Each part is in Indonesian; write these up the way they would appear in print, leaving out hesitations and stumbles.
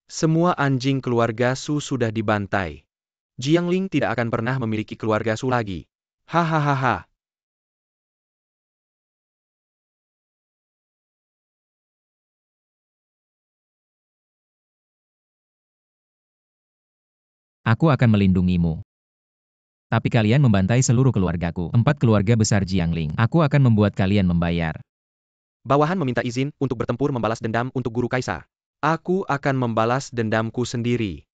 Semua anjing keluarga Su sudah dibantai. Jiangling tidak akan pernah memiliki keluarga Su lagi. Hahaha. Aku akan melindungimu. Tapi kalian membantai seluruh keluargaku. 4 keluarga besar Jiangling. Aku akan membuat kalian membayar. Bawahan meminta izin untuk bertempur membalas dendam untuk guru kaisar. Aku akan membalas dendamku sendiri.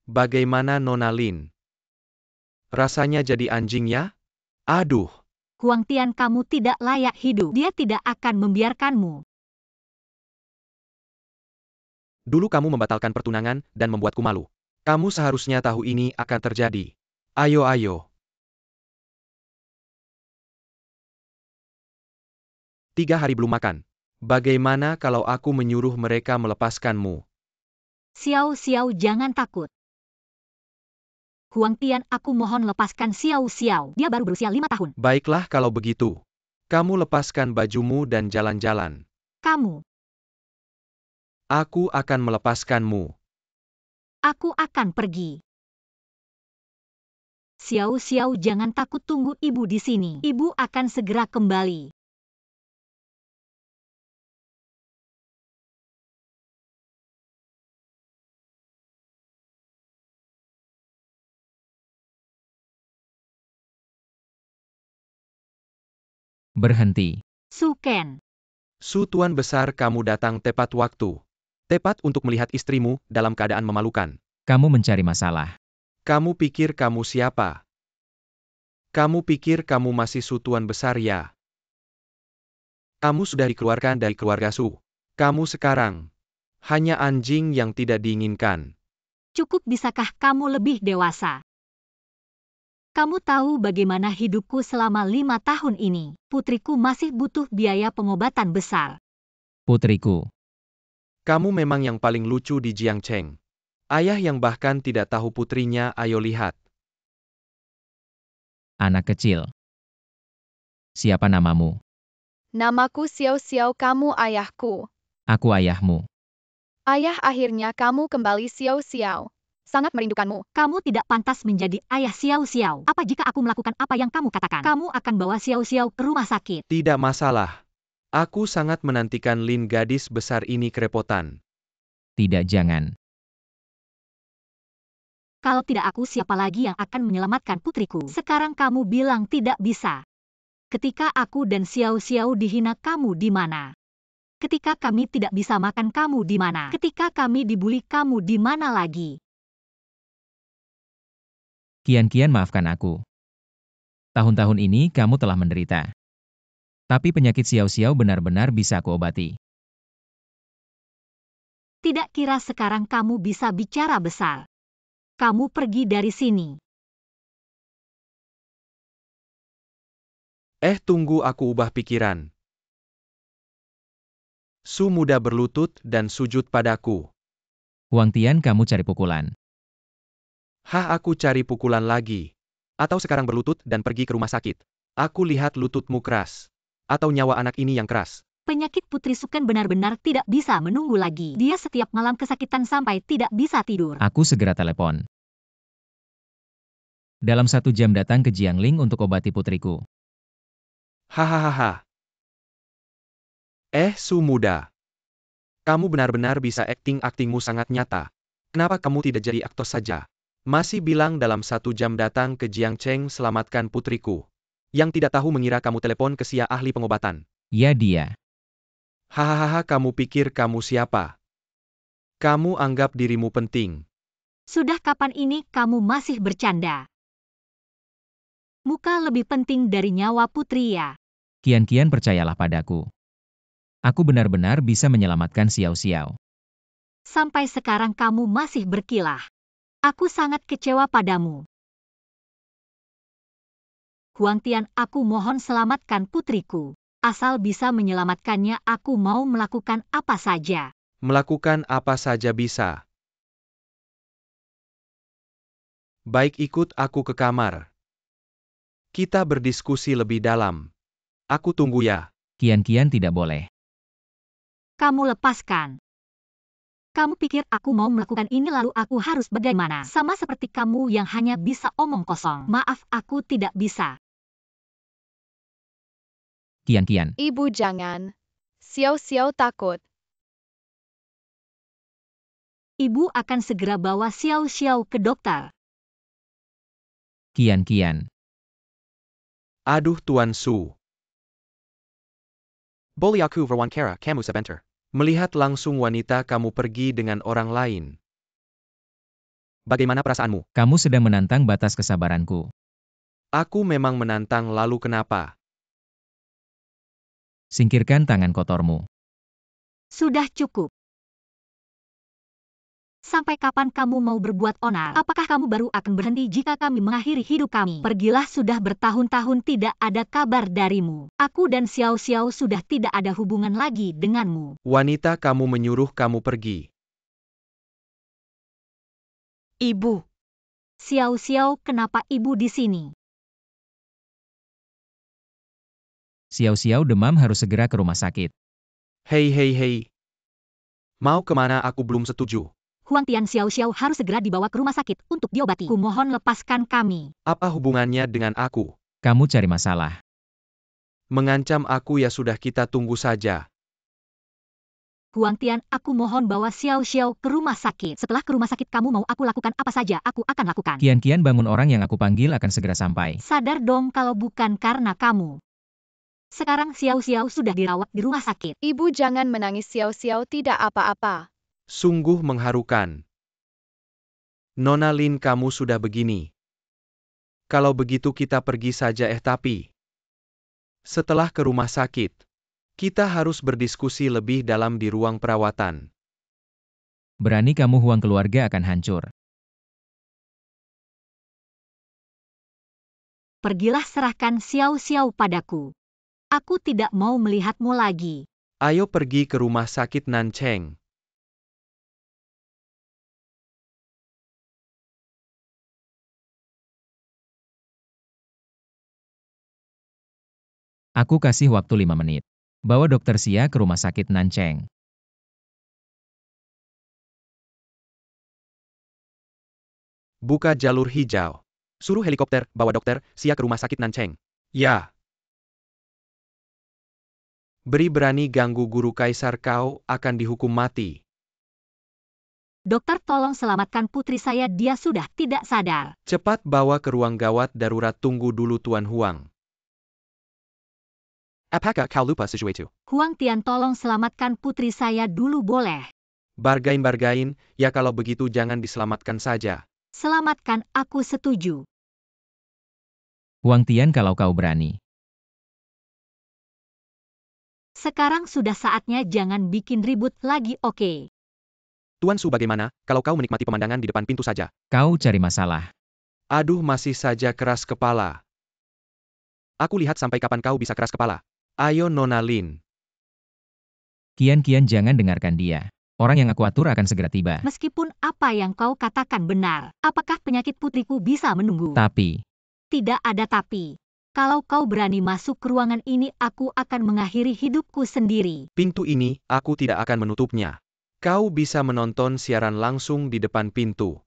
Bagaimana Nona Lin? Rasanya jadi anjing ya? Aduh. Huang Tian, kamu tidak layak hidup. Dia tidak akan membiarkanmu. Dulu kamu membatalkan pertunangan dan membuatku malu. Kamu seharusnya tahu ini akan terjadi. Ayo. 3 hari belum makan. Bagaimana kalau aku menyuruh mereka melepaskanmu? Xiao, jangan takut. Huang Tian, aku mohon lepaskan Xiao. Dia baru berusia 5 tahun. Baiklah kalau begitu. Kamu lepaskan bajumu dan jalan-jalan. Kamu. Aku akan melepaskanmu. Aku akan pergi. Xiao, jangan takut, tunggu ibu di sini. Ibu akan segera kembali. Berhenti. Su Ken. Su Tuan Besar, kamu datang tepat waktu. Tepat untuk melihat istrimu dalam keadaan memalukan. Kamu mencari masalah. Kamu pikir kamu siapa? Kamu pikir kamu masih Su Tuan Besar ya? Kamu sudah dikeluarkan dari keluarga Su. Kamu sekarang hanya anjing yang tidak diinginkan. Cukup, bisakah kamu lebih dewasa? Kamu tahu bagaimana hidupku selama 5 tahun ini. Putriku masih butuh biaya pengobatan besar. Putriku. Kamu memang yang paling lucu di Jiangcheng. Ayah yang bahkan tidak tahu putrinya, ayo lihat. Anak kecil. Siapa namamu? Namaku Xiao, kamu ayahku. Aku ayahmu. Ayah, akhirnya kamu kembali Xiao. Sangat merindukanmu. Kamu tidak pantas menjadi ayah Xiao. Apa jika aku melakukan apa yang kamu katakan? Kamu akan bawa Xiao ke rumah sakit. Tidak masalah. Aku sangat menantikan Lin, gadis besar ini kerepotan. Tidak, jangan. Kalau tidak aku, siapa lagi yang akan menyelamatkan putriku? Sekarang kamu bilang tidak bisa. Ketika aku dan Xiao dihina, kamu di mana? Ketika kami tidak bisa makan, kamu di mana? Ketika kami dibully, kamu di mana lagi? Kian, maafkan aku. Tahun-tahun ini kamu telah menderita. Tapi penyakit Xiao benar-benar bisa aku obati. Tidak kira sekarang kamu bisa bicara besar. Kamu pergi dari sini. Tunggu, aku ubah pikiran. Su muda berlutut dan sujud padaku. Huang Tian, kamu cari pukulan. Aku cari pukulan lagi. Atau sekarang berlutut dan pergi ke rumah sakit. Aku lihat lututmu keras. Atau nyawa anak ini yang keras. Penyakit Putri Su Ken benar-benar tidak bisa menunggu lagi. Dia setiap malam kesakitan sampai tidak bisa tidur. Aku segera telepon. Dalam 1 jam datang ke Jiangling untuk obati putriku. Hahaha. Su muda. Kamu benar-benar bisa aktingmu sangat nyata. Kenapa kamu tidak jadi aktor saja? Masih bilang dalam 1 jam datang ke Jiangcheng selamatkan putriku. Yang tidak tahu mengira kamu telepon ke Xia, ahli pengobatan. Ya, dia. Hahaha, kamu pikir kamu siapa? Kamu anggap dirimu penting. Sudah kapan ini kamu masih bercanda? Muka lebih penting dari nyawa putri ya. Kian, percayalah padaku. Aku benar-benar bisa menyelamatkan Xiao. Sampai sekarang kamu masih berkilah. Aku sangat kecewa padamu. Huang Tian, aku mohon selamatkan putriku. Asal bisa menyelamatkannya, aku mau melakukan apa saja. Melakukan apa saja bisa. Baik, ikut aku ke kamar. Kita berdiskusi lebih dalam. Aku tunggu ya. Kian-kian tidak boleh. Kamu lepaskan. Kamu pikir aku mau melakukan ini lalu aku harus bagaimana? Sama seperti kamu yang hanya bisa omong kosong. Maaf, aku tidak bisa. Kian-kian. Ibu jangan. Xiao Xiao takut. Ibu akan segera bawa Xiao Xiao ke dokter. Kian-kian. Aduh Tuan Su. Boleh aku wawancara kamu sebentar? Melihat langsung wanita kamu pergi dengan orang lain. Bagaimana perasaanmu? Kamu sedang menantang batas kesabaranku. Aku memang menantang lalu kenapa? Singkirkan tangan kotormu. Sudah cukup. Sampai kapan kamu mau berbuat onar? Apakah kamu baru akan berhenti jika kami mengakhiri hidup kami? Pergilah, sudah bertahun-tahun tidak ada kabar darimu. Aku dan Xiao Xiao sudah tidak ada hubungan lagi denganmu. Wanita kamu menyuruh kamu pergi. Ibu. Xiao Xiao, kenapa ibu di sini? Xiao-xiao demam harus segera ke rumah sakit. Hei hei hei. Mau kemana aku belum setuju. Huang Tian, Xiao Xiao harus segera dibawa ke rumah sakit untuk diobati. Kumohon lepaskan kami. Apa hubungannya dengan aku? Kamu cari masalah. Mengancam aku ya sudah, kita tunggu saja. Huang Tian, aku mohon bawa Xiao Xiao ke rumah sakit. Setelah ke rumah sakit kamu mau aku lakukan apa saja, aku akan lakukan. Kian-kian bangun, orang yang aku panggil akan segera sampai. Sadar dong kalau bukan karena kamu. Sekarang Xiao Xiao sudah dirawat di rumah sakit. Ibu jangan menangis, Xiao Xiao tidak apa-apa. Sungguh mengharukan. Nona Lin, kamu sudah begini. Kalau begitu kita pergi saja tapi. Setelah ke rumah sakit, kita harus berdiskusi lebih dalam di ruang perawatan. Berani kamu, Huang, keluarga akan hancur. Pergilah, serahkan Xiao Xiao padaku. Aku tidak mau melihatmu lagi. Ayo pergi ke rumah sakit Nancheng. Aku kasih waktu 5 menit. Bawa Dokter Xia ke rumah sakit Nancheng. Buka jalur hijau. Suruh helikopter bawa Dokter Xia ke rumah sakit Nancheng. Ya. Beri berani ganggu guru kaisar, kau akan dihukum mati. Dokter, tolong selamatkan putri saya, dia sudah tidak sadar. Cepat bawa ke ruang gawat darurat. Tunggu dulu Tuan Huang. Apakah kau lupa sesuatu? Huang Tian, tolong selamatkan putri saya dulu boleh? Bargain, ya kalau begitu jangan diselamatkan saja. Selamatkan, aku setuju. Huang Tian, kalau kau berani. Sekarang sudah saatnya, jangan bikin ribut lagi, oke? Tuan Su, bagaimana kalau kau menikmati pemandangan di depan pintu saja? Kau cari masalah. Aduh, masih saja keras kepala. Aku lihat sampai kapan kau bisa keras kepala. Ayo Nona Lin. Kian-kian, jangan dengarkan dia. Orang yang aku atur akan segera tiba. Meskipun apa yang kau katakan benar, apakah penyakit putriku bisa menunggu? Tapi, Tidak ada tapi. Kalau kau berani masuk ke ruangan ini, aku akan mengakhiri hidupku sendiri. Pintu ini, aku tidak akan menutupnya. Kau bisa menonton siaran langsung di depan pintu.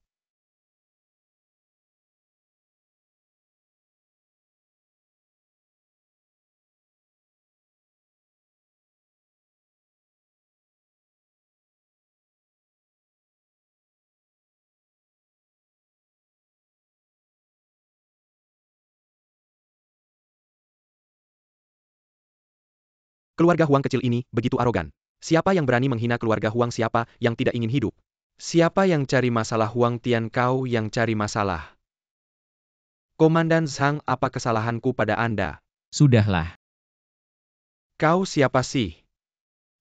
Keluarga Huang kecil ini begitu arogan. Siapa yang berani menghina keluarga Huang? Siapa yang tidak ingin hidup? Siapa yang cari masalah? Huang Tian, kau yang cari masalah. Komandan Zhang, apa kesalahanku pada Anda? sudahlah. Kau siapa sih?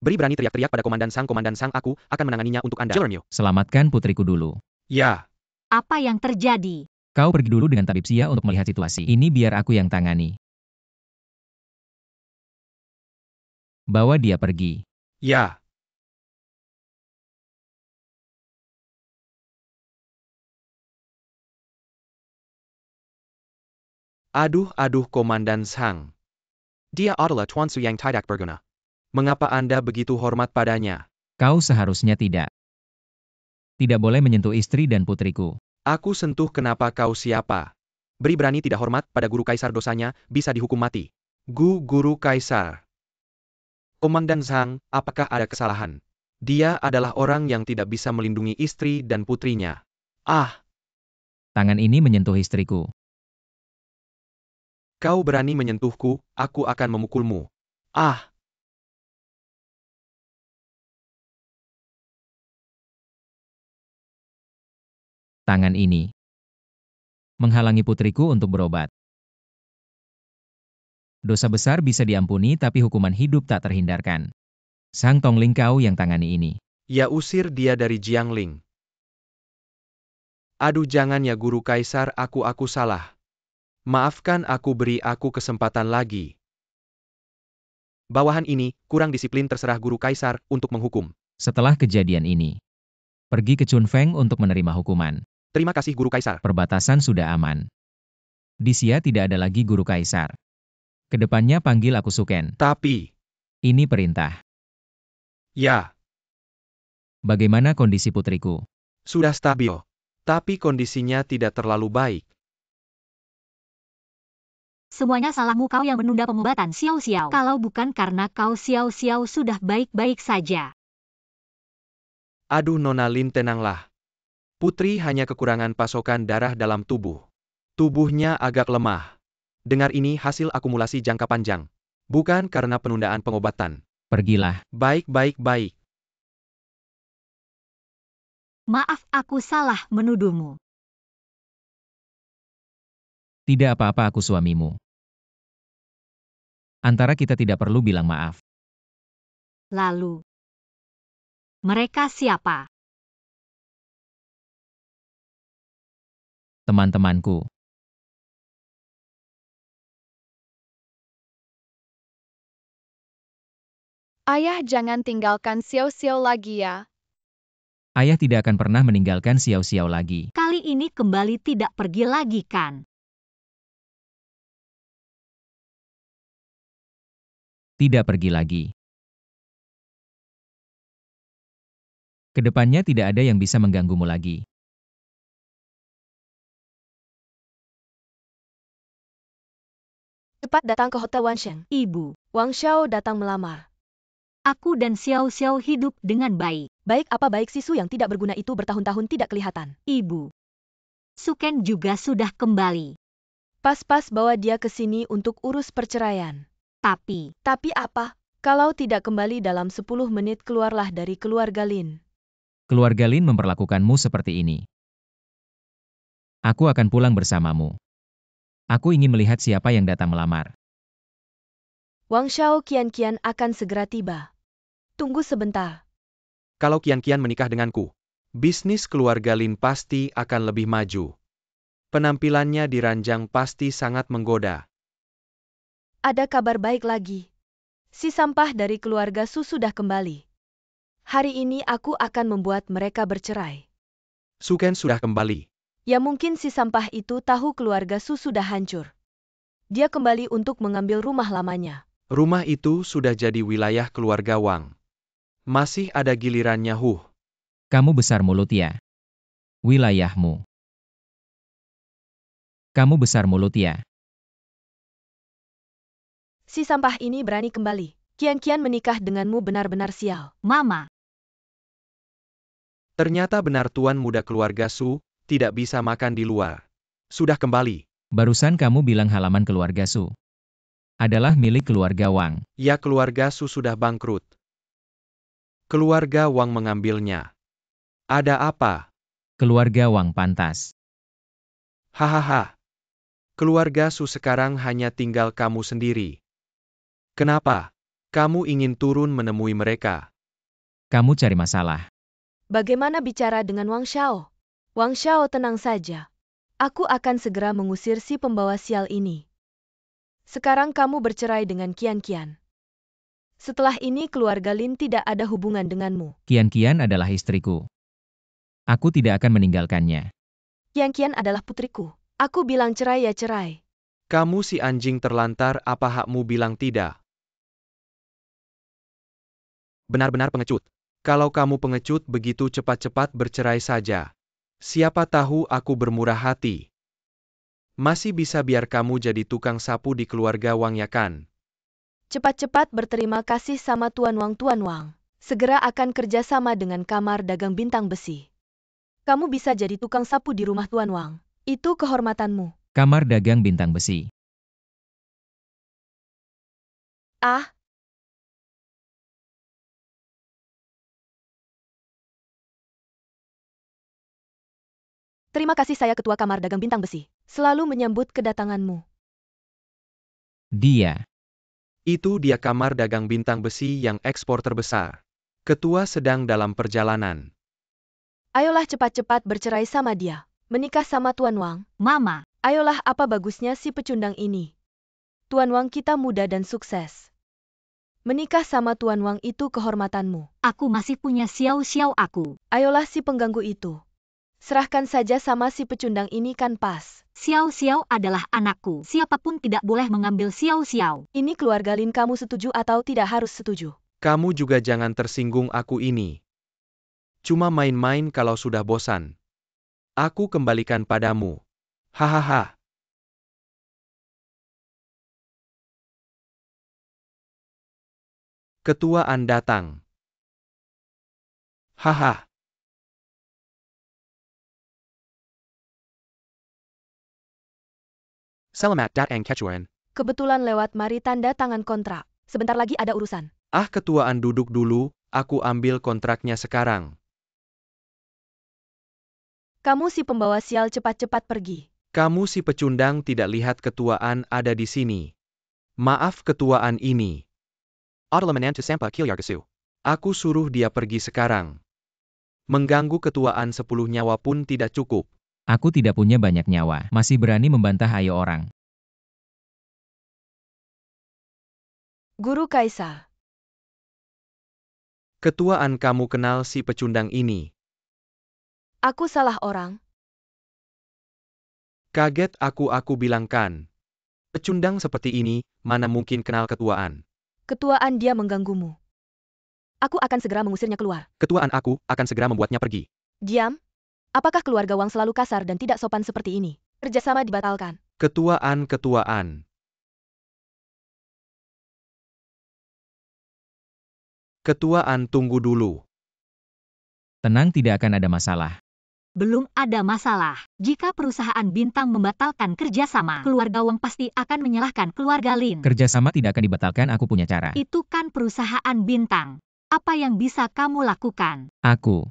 Beri berani teriak-teriak pada Komandan Zhang. Komandan Zhang, aku akan menanganinya untuk Anda. Jelermyo. Selamatkan putriku dulu. Ya. Apa yang terjadi? Kau pergi dulu dengan tabib Xia untuk melihat situasi. Ini biar aku yang tangani. Bawa dia pergi. Ya. Aduh, Komandan Zhang. Dia adalah Tuan Su yang tidak berguna. Mengapa Anda begitu hormat padanya? Kau seharusnya tidak. Tidak boleh menyentuh istri dan putriku. Aku sentuh kenapa kau siapa? Beri berani tidak hormat pada guru kaisar dosanya, bisa dihukum mati. Guru kaisar. Komandan Zhang, apakah ada kesalahan? Dia adalah orang yang tidak bisa melindungi istri dan putrinya. Ah, Tangan ini menyentuh istriku. kau berani menyentuhku, aku akan memukulmu. Ah, Tangan ini menghalangi putriku untuk berobat. Dosa besar bisa diampuni tapi hukuman hidup tak terhindarkan. Sang Tongling kau yang tangani ini. ya usir dia dari Jiangling. Aduh jangan ya guru kaisar, aku salah. Maafkan aku, beri aku kesempatan lagi. Bawahan ini, kurang disiplin, terserah guru kaisar untuk menghukum. Setelah kejadian ini, pergi ke Chunfeng untuk menerima hukuman. Terima kasih guru kaisar. Perbatasan sudah aman. Di Xia tidak ada lagi guru kaisar. Kedepannya panggil aku Suken. Tapi, Ini perintah. ya, Bagaimana kondisi putriku? sudah stabil. Tapi kondisinya tidak terlalu baik. Semuanya salahmu, kau yang menunda pengobatan Xiao Xiao. Kalau bukan karena kau, Xiao Xiao sudah baik-baik saja. Aduh Nona Lin, tenanglah. Putri hanya kekurangan pasokan darah dalam tubuh. Tubuhnya agak lemah. Dengar ini hasil akumulasi jangka panjang. Bukan karena penundaan pengobatan. Pergilah. Baik. Maaf, aku salah menuduhmu. Tidak apa-apa, aku suamimu. Antara kita tidak perlu bilang maaf. Lalu, mereka siapa? Teman-temanku. Ayah jangan tinggalkan Xiao Xiao lagi ya. Ayah tidak akan pernah meninggalkan Xiao Xiao lagi. Kali ini kembali tidak pergi lagi kan? Tidak pergi lagi. Kedepannya tidak ada yang bisa mengganggumu lagi. Cepat datang ke Hotel Wanshen. Ibu, Wang Xiao datang melamar. aku dan Xiao Xiao hidup dengan baik. Baik apa baik Sisu yang tidak berguna itu bertahun-tahun tidak kelihatan. Ibu, Suken juga sudah kembali. Pas-pas bawa dia ke sini untuk urus perceraian. Tapi, Tapi apa? Kalau tidak kembali dalam 10 menit keluarlah dari keluarga Lin. Keluarga Lin memperlakukanmu seperti ini. Aku akan pulang bersamamu. Aku ingin melihat siapa yang datang melamar. Wang Xiao kian-kian akan segera tiba. Tunggu sebentar. Kalau Kian menikah denganku, bisnis keluarga Lin pasti akan lebih maju. Penampilannya di ranjang pasti sangat menggoda. Ada kabar baik lagi. Si sampah dari keluarga Su sudah kembali. Hari ini aku akan membuat mereka bercerai. Suken sudah kembali. Ya mungkin si sampah itu tahu keluarga Su sudah hancur. Dia kembali untuk mengambil rumah lamanya. Rumah itu sudah jadi wilayah keluarga Wang. Masih ada gilirannya Kamu besar mulut ya. Wilayahmu. Kamu besar mulut ya. Si sampah ini berani kembali. Kian-kian menikah denganmu benar-benar sial. Mama, Ternyata benar tuan muda keluarga Su, tidak bisa makan di luar. Sudah kembali. Barusan kamu bilang halaman keluarga Su adalah milik keluarga Wang. Ya keluarga Su sudah bangkrut. Keluarga Wang mengambilnya. Ada apa? Keluarga Wang pantas. Hahaha. Keluarga Su sekarang hanya tinggal kamu sendiri. Kenapa? Kamu ingin turun menemui mereka? Kamu cari masalah. Bagaimana bicara dengan Wang Xiao? Wang Xiao tenang saja. Aku akan segera mengusir si pembawa sial ini. Sekarang kamu bercerai dengan Kian-kian. Setelah ini keluarga Lin tidak ada hubungan denganmu. Kian adalah istriku. Aku tidak akan meninggalkannya. Kian-kian adalah putriku. Aku bilang cerai ya cerai. Kamu si anjing terlantar, apa hakmu bilang tidak? Benar-benar pengecut. Kalau kamu pengecut begitu cepat-cepat bercerai saja. Siapa tahu aku bermurah hati. Masih bisa biar kamu jadi tukang sapu di keluarga Wang ya kan? Cepat-cepat berterima kasih sama Tuan Wang. Segera akan kerjasama dengan Kamar Dagang Bintang Besi. Kamu bisa jadi tukang sapu di rumah Tuan Wang. Itu kehormatanmu. Kamar Dagang Bintang Besi. Ah, terima kasih saya Ketua Kamar Dagang Bintang Besi. Selalu menyambut kedatanganmu. Dia. Itu dia Kamar Dagang Bintang Besi yang ekspor terbesar. Ketua sedang dalam perjalanan. Ayolah cepat-cepat bercerai sama dia. Menikah sama Tuan Wang. Mama, Ayolah, apa bagusnya si pecundang ini? Tuan Wang kita muda dan sukses. Menikah sama Tuan Wang itu kehormatanmu. aku masih punya Xiao aku. Ayolah si pengganggu itu. Serahkan saja sama si pecundang ini kan pas. Xiao adalah anakku. Siapapun tidak boleh mengambil Xiao. Ini keluarga Lin, kamu setuju atau tidak harus setuju? Kamu juga jangan tersinggung, aku ini cuma main-main. Kalau sudah bosan, aku kembalikan padamu. Hahaha. Ketuaan datang. Haha. Selamat datang ketuaan. Kebetulan lewat, mari tanda tangan kontrak. Sebentar lagi ada urusan. Ah, ketuaan duduk dulu, aku ambil kontraknya sekarang. Kamu si pembawa sial, cepat-cepat pergi. Kamu si pecundang tidak lihat ketuaan ada di sini. Maaf ketuaan ini. Aku suruh dia pergi sekarang. Mengganggu ketuaan 10 nyawa pun tidak cukup. Aku tidak punya banyak nyawa. Masih berani membantah ayo orang. Guru Kaisar. Ketuaan kamu kenal si pecundang ini. Aku salah orang. Kaget aku bilangkan. Pecundang seperti ini, mana mungkin kenal ketuaan. Ketuaan dia mengganggumu. Aku akan segera mengusirnya keluar. Ketuaan aku akan segera membuatnya pergi. Diam. Apakah keluarga Wang selalu kasar dan tidak sopan seperti ini? Kerjasama dibatalkan. Ketuaan. Ketuaan tunggu dulu. Tenang, tidak akan ada masalah. Belum ada masalah. Jika perusahaan bintang membatalkan kerjasama, keluarga Wang pasti akan menyalahkan keluarga Lin. Kerjasama tidak akan dibatalkan, aku punya cara. Itu kan perusahaan bintang. Apa yang bisa kamu lakukan? Aku.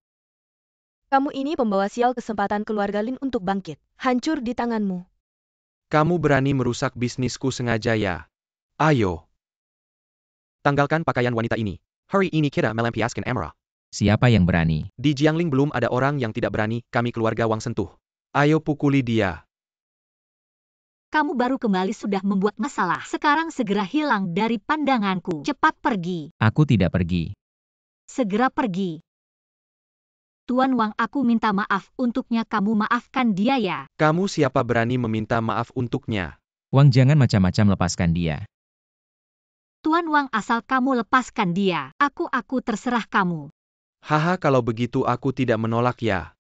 Kamu ini pembawa sial, kesempatan keluarga Lin untuk bangkit. Hancur di tanganmu. Kamu berani merusak bisnisku sengaja ya? Ayo. Tanggalkan pakaian wanita ini. Hari ini kita melampiaskan amarah. Siapa yang berani? Di Jiangling belum ada orang yang tidak berani kami keluarga Wang sentuh. Ayo pukuli dia. Kamu baru kembali sudah membuat masalah. Sekarang segera hilang dari pandanganku. Cepat pergi. Aku tidak pergi. Segera pergi. Tuan Wang, aku minta maaf untuknya, kamu maafkan dia ya. Kamu siapa berani meminta maaf untuknya? Wang, jangan macam-macam, lepaskan dia. Tuan Wang, asal kamu lepaskan dia. Aku terserah kamu. Haha, kalau begitu aku tidak menolak ya.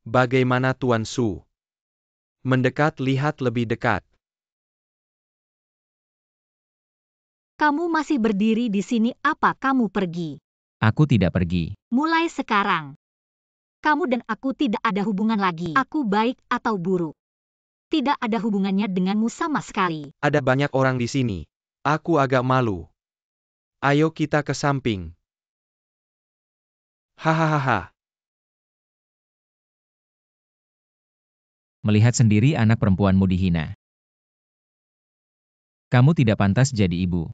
Bagaimana Tuan Su? Mendekat, lihat lebih dekat. Kamu masih berdiri di sini, apa kamu pergi? Aku tidak pergi. Mulai sekarang, kamu dan aku tidak ada hubungan lagi. Aku baik atau buruk, tidak ada hubungannya denganmu sama sekali. Ada banyak orang di sini. Aku agak malu. Ayo kita ke samping. Hahaha. Melihat sendiri anak perempuanmu dihina. Kamu tidak pantas jadi ibu.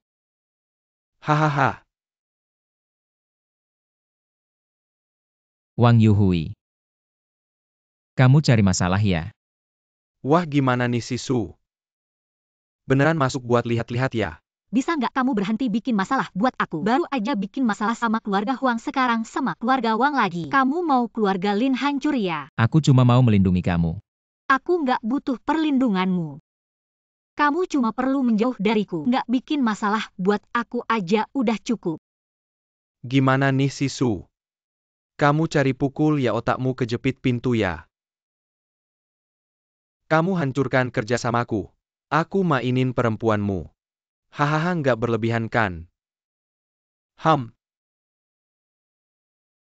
Hahaha. Wang Yuhui. Kamu cari masalah ya? Wah, gimana nih si Su? Beneran masuk buat lihat-lihat ya? Bisa nggak kamu berhenti bikin masalah buat aku? Baru aja bikin masalah sama keluarga Huang, sekarang sama keluarga Wang lagi. Kamu mau keluarga Lin hancur ya? Aku cuma mau melindungi kamu. Aku nggak butuh perlindunganmu. Kamu cuma perlu menjauh dariku. Nggak bikin masalah buat aku aja udah cukup. Gimana nih Sisu? Kamu cari pukul ya otakmu kejepit pintu ya. Kamu hancurkan kerjasamaku. Aku mainin perempuanmu. Hahaha nggak berlebihan kan?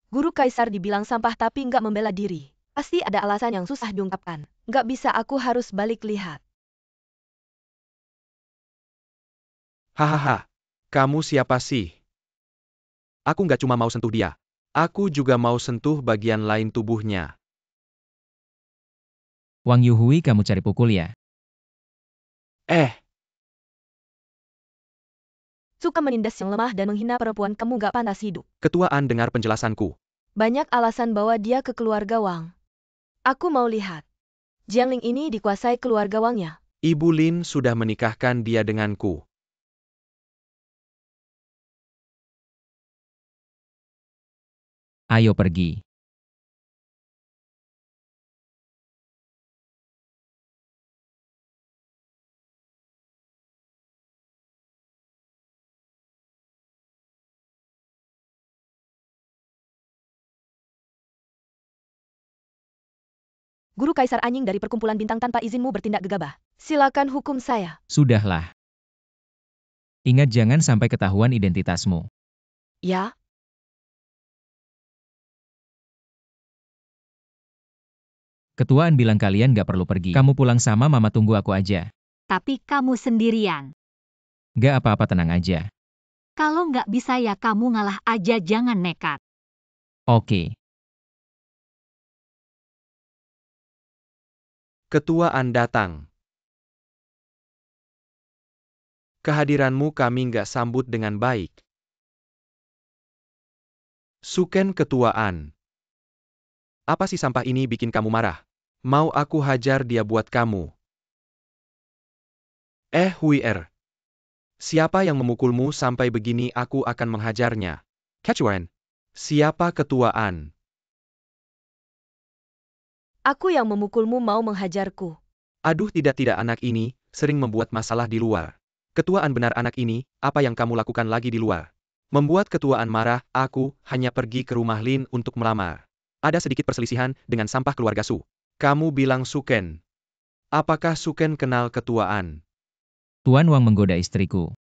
Guru Kaisar dibilang sampah tapi nggak membela diri. Pasti ada alasan yang susah diungkapkan. Nggak bisa, aku harus balik lihat. Hahaha. Kamu siapa sih? Aku nggak cuma mau sentuh dia. Aku juga mau sentuh bagian lain tubuhnya. Wang Yuhui, kamu cari pukul ya? Suka menindas yang lemah dan menghina perempuan, kamu nggak pantas hidup. Ketua An dengar penjelasanku. Banyak alasan bawa dia ke keluarga Wang. Aku mau lihat. Jiangling ini dikuasai keluarga Wangnya. Ibu Lin sudah menikahkan dia denganku. Ayo pergi. Guru Kaisar anjing dari perkumpulan bintang tanpa izinmu bertindak gegabah. Silakan hukum saya. Sudahlah. Ingat jangan sampai ketahuan identitasmu. Ya, Ketuaan bilang kalian gak perlu pergi. Kamu pulang sama mama, tunggu aku aja. Tapi kamu sendirian. Gak apa-apa, tenang aja. Kalau nggak bisa ya kamu ngalah aja, jangan nekat. Oke. Ketua An datang. Kehadiranmu kami nggak sambut dengan baik. Suken Ketua An. Apa sih sampah ini bikin kamu marah? Mau aku hajar dia buat kamu. Huier. Siapa yang memukulmu sampai begini? Aku akan menghajarnya. Kecuan. Siapa Ketua An? aku yang memukulmu mau menghajarku. Aduh, tidak anak ini, sering membuat masalah di luar. Ketuaan benar anak ini, apa yang kamu lakukan lagi di luar? Membuat ketuaan marah, aku hanya pergi ke rumah Lin untuk melamar. Ada sedikit perselisihan dengan sampah keluarga Su. Kamu bilang Suken. Apakah Suken kenal ketuaan? Tuan Wang menggoda istriku.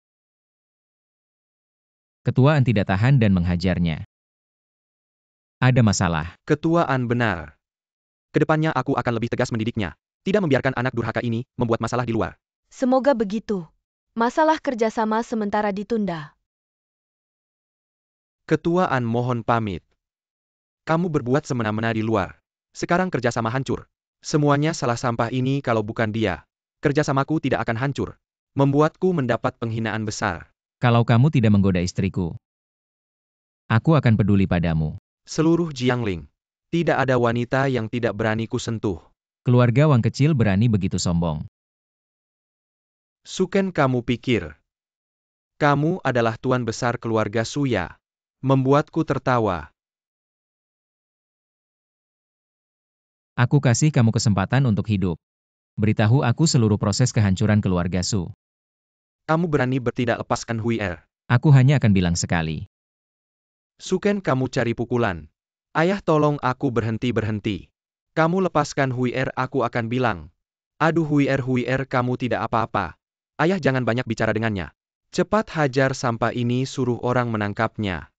Ketuaan tidak tahan dan menghajarnya. Ada masalah. Ketuaan benar. Kedepannya aku akan lebih tegas mendidiknya. Tidak membiarkan anak durhaka ini membuat masalah di luar. Semoga begitu. Masalah kerjasama sementara ditunda. Ketuaan mohon pamit. Kamu berbuat semena-mena di luar. Sekarang kerjasama hancur. Semuanya salah sampah ini, kalau bukan dia. Kerjasamaku tidak akan hancur. Membuatku mendapat penghinaan besar. Kalau kamu tidak menggoda istriku, aku akan peduli padamu. Seluruh Jiangling. Tidak ada wanita yang tidak berani kusentuh. Keluarga Wang kecil berani begitu sombong. Suken, kamu pikir kamu adalah tuan besar keluarga Suya. Membuatku tertawa. Aku kasih kamu kesempatan untuk hidup. Beritahu aku seluruh proses kehancuran keluarga Su. Kamu berani bertindak, lepaskan Huier. Aku hanya akan bilang sekali. Suken, kamu cari pukulan. Ayah, tolong aku berhenti. Kamu lepaskan Huier, aku akan bilang. Aduh Huier, kamu tidak apa-apa. Ayah, jangan banyak bicara dengannya. Cepat hajar sampah ini, suruh orang menangkapnya.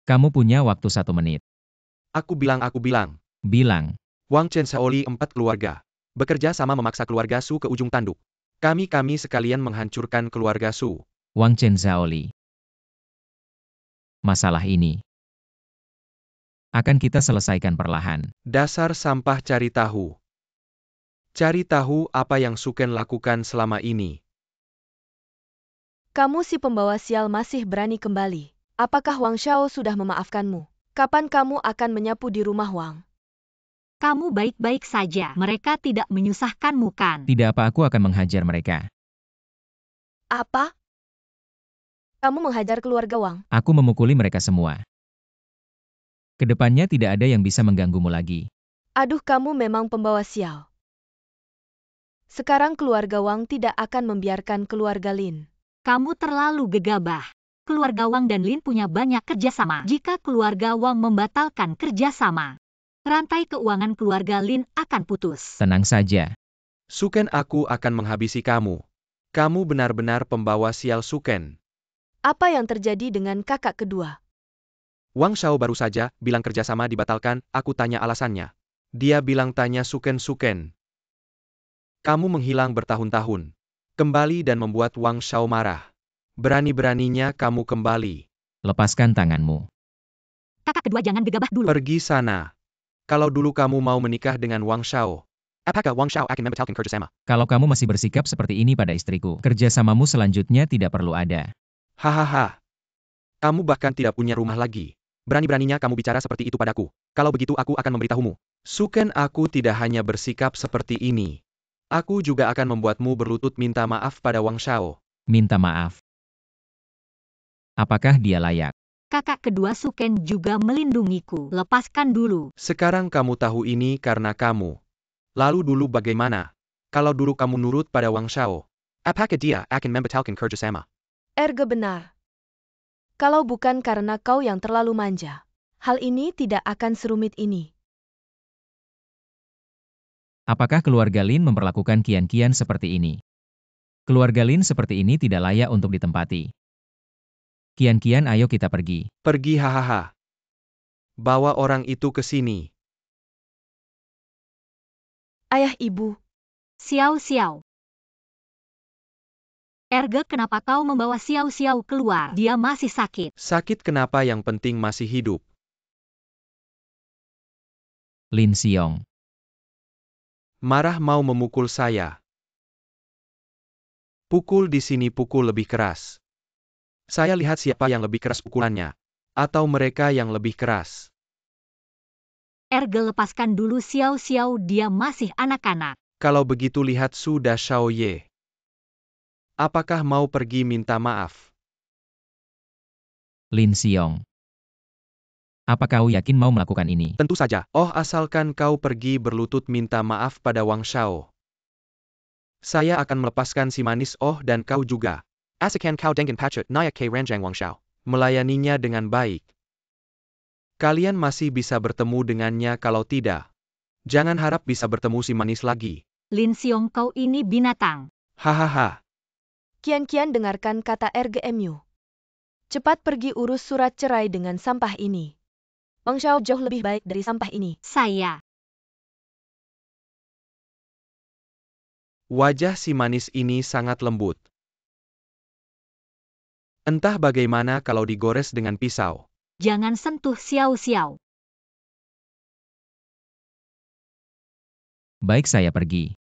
Kamu punya waktu 1 menit. Aku bilang. Bilang. Wang Chen Shaoli 4 keluarga. Bekerja sama memaksa keluarga Su ke ujung tanduk. Kami sekalian menghancurkan keluarga Su. Wang Chen Zhaoli. Masalah ini akan kita selesaikan perlahan. Dasar sampah cari tahu. Cari tahu apa yang Suken lakukan selama ini. Kamu si pembawa sial masih berani kembali. Apakah Wang Shao sudah memaafkanmu? Kapan kamu akan menyapu di rumah Wang? Kamu baik-baik saja. Mereka tidak menyusahkanmu kan? Tidak apa, aku akan menghajar mereka. Apa? Kamu menghajar keluarga Wang? Aku memukuli mereka semua. Kedepannya tidak ada yang bisa mengganggumu lagi. Aduh, kamu memang pembawa sial. Sekarang keluarga Wang tidak akan membiarkan keluarga Lin. Kamu terlalu gegabah. Keluarga Wang dan Lin punya banyak kerjasama. Jika keluarga Wang membatalkan kerjasama, rantai keuangan keluarga Lin akan putus. Tenang saja. Suken, aku akan menghabisi kamu. Kamu benar-benar pembawa sial, Suken. Apa yang terjadi dengan kakak kedua? Wang Shao baru saja bilang kerjasama dibatalkan, aku tanya alasannya. Dia bilang tanya Suken. Kamu menghilang bertahun-tahun. Kembali dan membuat Wang Shao marah. Berani-beraninya kamu kembali. Lepaskan tanganmu. Kakak kedua, jangan gegabah dulu. Pergi sana. Kalau dulu kamu mau menikah dengan Wang Shao, apakah Wang Shao akan membatalkan kerjasama? Kalau kamu masih bersikap seperti ini pada istriku, kerjasamamu selanjutnya tidak perlu ada. Hahaha. Kamu bahkan tidak punya rumah lagi. Berani-beraninya kamu bicara seperti itu padaku. Kalau begitu aku akan memberitahumu. Suken, aku tidak hanya bersikap seperti ini. Aku juga akan membuatmu berlutut minta maaf pada Wang Shao. Minta maaf. Apakah dia layak? Kakak kedua Suken juga melindungiku. Lepaskan dulu. Sekarang kamu tahu ini karena kamu. Lalu dulu bagaimana? Kalau dulu kamu nurut pada Wang Shao, apakah dia akan membatalkan kerjasama? Erge benar. Kalau bukan karena kau yang terlalu manja, hal ini tidak akan serumit ini. Apakah keluarga Lin memperlakukan Kian seperti ini? Keluarga Lin seperti ini tidak layak untuk ditempati. Kian, ayo kita pergi. Pergi, hahaha. Bawa orang itu ke sini. Ayah, ibu. Xiao. Erge, kenapa kau membawa Xiao keluar? Dia masih sakit. Sakit kenapa, yang penting masih hidup. Lin Xiong. Marah mau memukul saya. Pukul di sini, pukul lebih keras. Saya lihat siapa yang lebih keras pukulannya. Atau mereka yang lebih keras. Erge, lepaskan dulu Xiao, dia masih anak-anak. Kalau begitu lihat sudah Xiao Ye. Apakah mau pergi minta maaf? Lin Xiong. Apa kau yakin mau melakukan ini? Tentu saja. Oh, asalkan kau pergi berlutut minta maaf pada Wang Shao. Saya akan melepaskan si manis dan kau juga. Asakan kau dengan patut naik ke ranjang Wang Shao. Melayaninya dengan baik. Kalian masih bisa bertemu dengannya, kalau tidak, jangan harap bisa bertemu si manis lagi. Lin Xiong, kau ini binatang. Hahaha. Kian, dengarkan kata RGMU. Cepat pergi urus surat cerai dengan sampah ini. Wang Shao jauh lebih baik dari sampah ini. Saya. Wajah si manis ini sangat lembut. Entah bagaimana kalau digores dengan pisau. Jangan sentuh Xiao. Baik, saya pergi.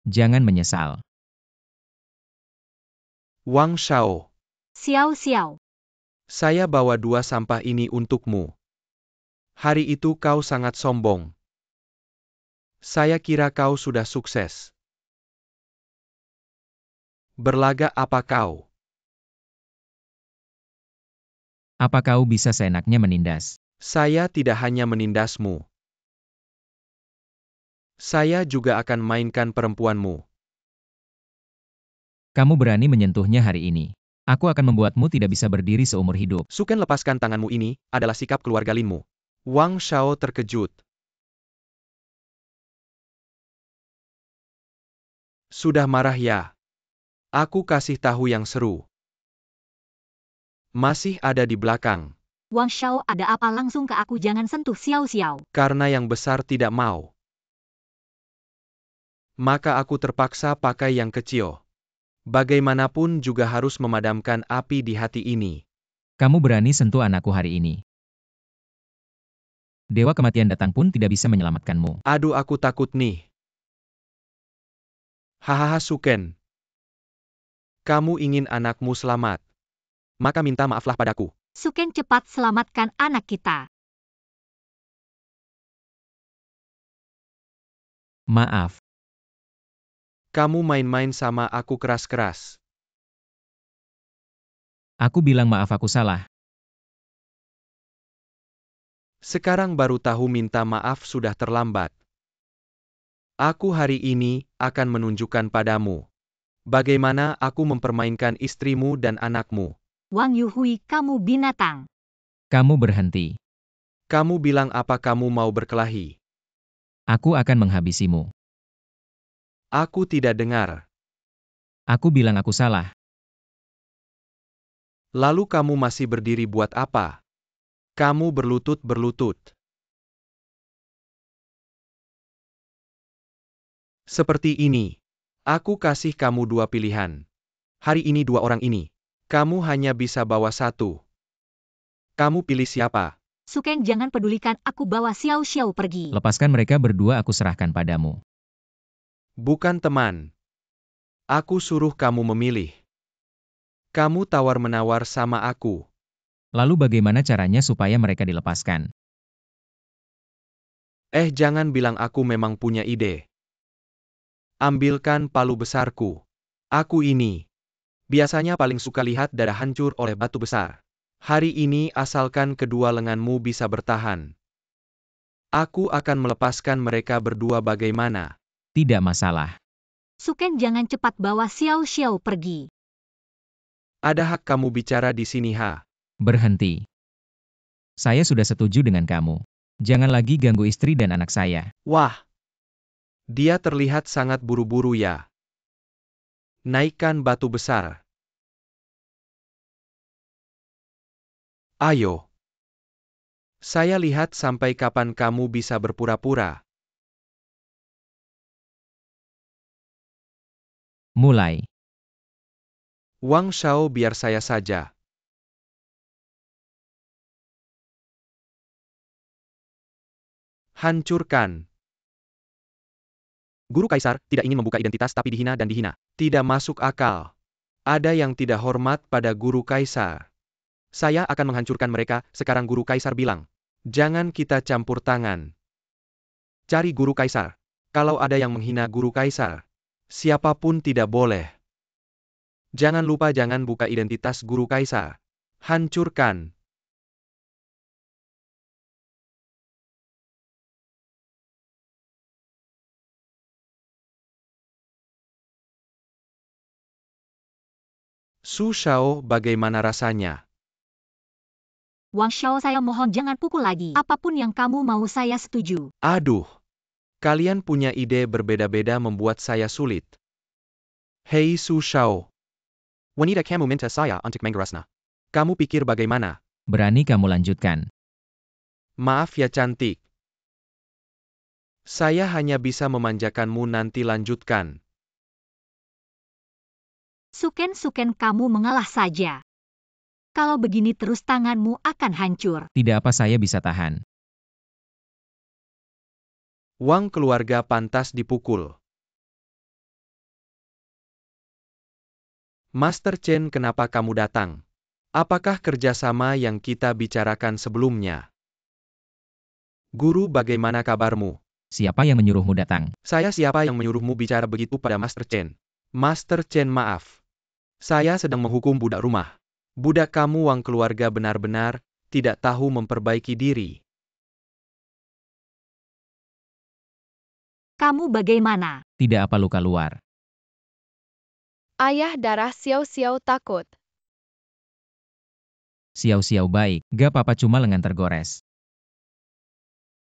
Jangan menyesal. Wang Shao. Xiao. Saya bawa 2 sampah ini untukmu. Hari itu kau sangat sombong. Saya kira kau sudah sukses. Berlagak apa kau? Apa kau bisa seenaknya menindas? Saya tidak hanya menindasmu. Saya juga akan mainkan perempuanmu. Kamu berani menyentuhnya hari ini. Aku akan membuatmu tidak bisa berdiri seumur hidup. Suken, lepaskan tanganmu, ini adalah sikap keluarga Linmu. Wang Shao terkejut. Sudah marah ya? Aku kasih tahu yang seru. Masih ada di belakang. Wang Shao, ada apa? Langsung ke aku, jangan sentuh Xiao. Karena yang besar tidak mau, maka aku terpaksa pakai yang kecil. Bagaimanapun juga harus memadamkan api di hati ini. Kamu berani sentuh anakku hari ini. Dewa kematian datang pun tidak bisa menyelamatkanmu. Aduh, aku takut nih. Hahaha, Suken. Kamu ingin anakmu selamat. Maka minta maaflah padaku. Suken, cepat selamatkan anak kita. Maaf. Kamu main-main sama aku keras-keras. Aku bilang maaf, aku salah. Sekarang baru tahu minta maaf sudah terlambat. Aku hari ini akan menunjukkan padamu bagaimana aku mempermainkan istrimu dan anakmu. Wang Yuhui, kamu binatang. Kamu berhenti. Kamu bilang apa kamu mau berkelahi? Aku akan menghabisimu. Aku tidak dengar. Aku bilang aku salah. Lalu kamu masih berdiri buat apa? Kamu berlutut-berlutut. Seperti ini. Aku kasih kamu dua pilihan. Hari ini dua orang ini. Kamu hanya bisa bawa satu. Kamu pilih siapa? Sukeng, jangan pedulikan, aku bawa Xiao Xiao pergi. Lepaskan mereka berdua, aku serahkan padamu. Bukan teman. Aku suruh kamu memilih. Kamu tawar-menawar sama aku. Lalu bagaimana caranya supaya mereka dilepaskan? Jangan bilang aku memang punya ide. Ambilkan palu besarku. Aku ini biasanya paling suka lihat darah hancur oleh batu besar. Hari ini asalkan kedua lenganmu bisa bertahan. Aku akan melepaskan mereka berdua bagaimana? Tidak masalah. Sukeng, jangan cepat bawa Xiao Xiao pergi. Ada hak kamu bicara di sini, ha? Berhenti. Saya sudah setuju dengan kamu. Jangan lagi ganggu istri dan anak saya. Wah, dia terlihat sangat buru-buru ya. Naikkan batu besar. Ayo. Saya lihat sampai kapan kamu bisa berpura-pura. Mulai. Wang Shao, biar saya saja. Hancurkan. Guru Kaisar tidak ingin membuka identitas tapi dihina dan dihina. Tidak masuk akal. Ada yang tidak hormat pada Guru Kaisar. Saya akan menghancurkan mereka, sekarang Guru Kaisar bilang. Jangan kita campur tangan. Cari Guru Kaisar. Kalau ada yang menghina Guru Kaisar, siapapun tidak boleh. Jangan lupa jangan buka identitas Guru Kaisar. Hancurkan. Su Shao, bagaimana rasanya? Wang Shao, saya mohon jangan pukul lagi. Apapun yang kamu mau saya setuju. Aduh. Kalian punya ide berbeda-beda membuat saya sulit. Hei Su Shao. Wanita kamu minta saya untuk menggerasnya. Kamu pikir bagaimana? Berani kamu lanjutkan. Maaf ya cantik. Saya hanya bisa memanjakanmu, nanti lanjutkan. Sukeng, kamu mengalah saja. Kalau begini terus tanganmu akan hancur. Tidak apa saya bisa tahan. Wang keluarga pantas dipukul. Master Chen, kenapa kamu datang? Apakah kerjasama yang kita bicarakan sebelumnya? Guru, bagaimana kabarmu? Siapa yang menyuruhmu datang? Saya siapa yang menyuruhmu bicara begitu pada Master Chen? Master Chen, maaf. Saya sedang menghukum budak rumah. Budak kamu Wang keluarga benar-benar tidak tahu memperbaiki diri. Kamu bagaimana? Tidak apa luka luar. Ayah darah Xiao Xiao takut. Xiao-xiao baik, gak apa-apa cuma lengan tergores.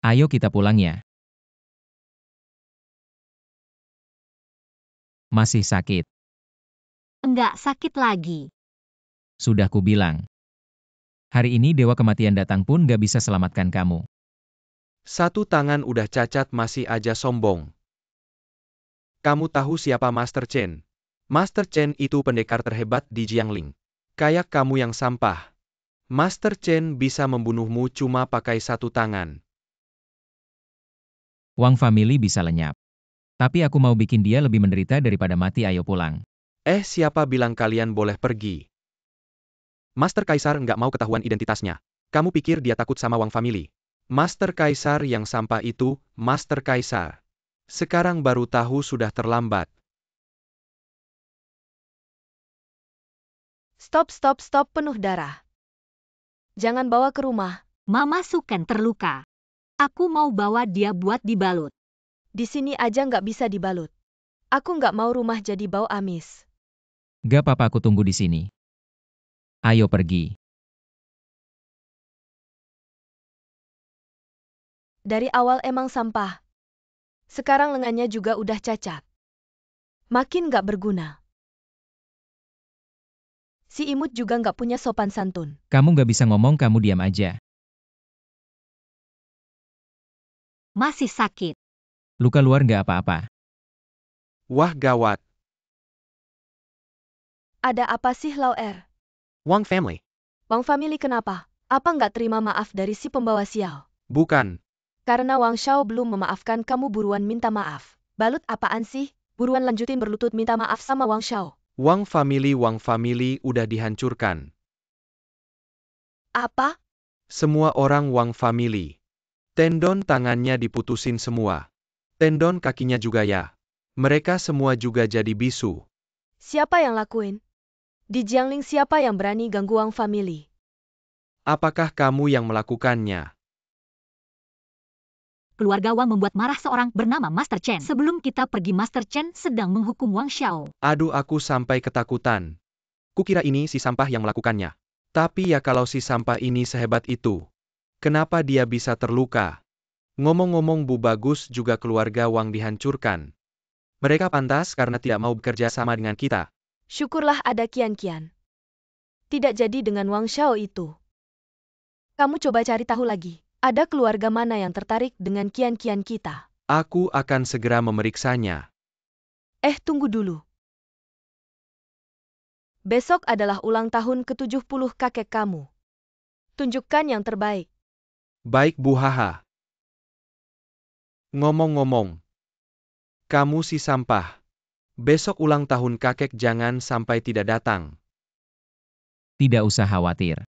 Ayo kita pulang ya. Masih sakit. Enggak sakit lagi. Sudah kubilang. Hari ini Dewa Kematian datang pun gak bisa selamatkan kamu. Satu tangan udah cacat masih aja sombong. Kamu tahu siapa Master Chen? Master Chen itu pendekar terhebat di Jiangling. Kayak kamu yang sampah. Master Chen bisa membunuhmu cuma pakai satu tangan. Wang family bisa lenyap. Tapi aku mau bikin dia lebih menderita daripada mati, ayo pulang. Siapa bilang kalian boleh pergi? Master Kaisar nggak mau ketahuan identitasnya. Kamu pikir dia takut sama Wang family? Master Kaisar yang sampah itu, Master Kaisar. Sekarang baru tahu sudah terlambat. Stop, penuh darah. Jangan bawa ke rumah. Mama Suken terluka. Aku mau bawa dia buat dibalut. Di sini aja nggak bisa dibalut. Aku nggak mau rumah jadi bau amis. Gak apa-apa, aku tunggu di sini. Ayo pergi. Dari awal emang sampah. Sekarang lengannya juga udah cacat. Makin nggak berguna. Si imut juga nggak punya sopan santun. Kamu gak bisa ngomong, kamu diam aja. Masih sakit. Luka luar gak apa-apa. Wah gawat. Ada apa sih, Lauer? Wang family. Wang family kenapa? Apa nggak terima maaf dari si pembawa sial? Bukan. Karena Wang Shao belum memaafkan kamu, buruan minta maaf. Balut apaan sih? Buruan lanjutin berlutut minta maaf sama Wang Shao. Wang family udah dihancurkan. Apa? Semua orang Wang family. Tendon tangannya diputusin semua. Tendon kakinya juga ya. Mereka semua juga jadi bisu. Siapa yang lakuin? Di Jiangling siapa yang berani ganggu Wang family? Apakah kamu yang melakukannya? Keluarga Wang membuat marah seorang bernama Master Chen. Sebelum kita pergi, Master Chen sedang menghukum Wang Shao. Aduh, aku sampai ketakutan. Kukira ini si sampah yang melakukannya. Tapi ya kalau si sampah ini sehebat itu, kenapa dia bisa terluka? Ngomong-ngomong, Bu Bagus juga keluarga Wang dihancurkan. Mereka pantas karena tidak mau bekerja sama dengan kita. Syukurlah ada Kian-Kian. Tidak jadi dengan Wang Shao itu. Kamu coba cari tahu lagi. Ada keluarga mana yang tertarik dengan Kian-Kian kita? Aku akan segera memeriksanya. Tunggu dulu. Besok adalah ulang tahun ke-70 kakek kamu. Tunjukkan yang terbaik. Baik, Bu Haha. Ngomong-ngomong, kamu si sampah. Besok ulang tahun kakek, jangan sampai tidak datang. Tidak usah khawatir.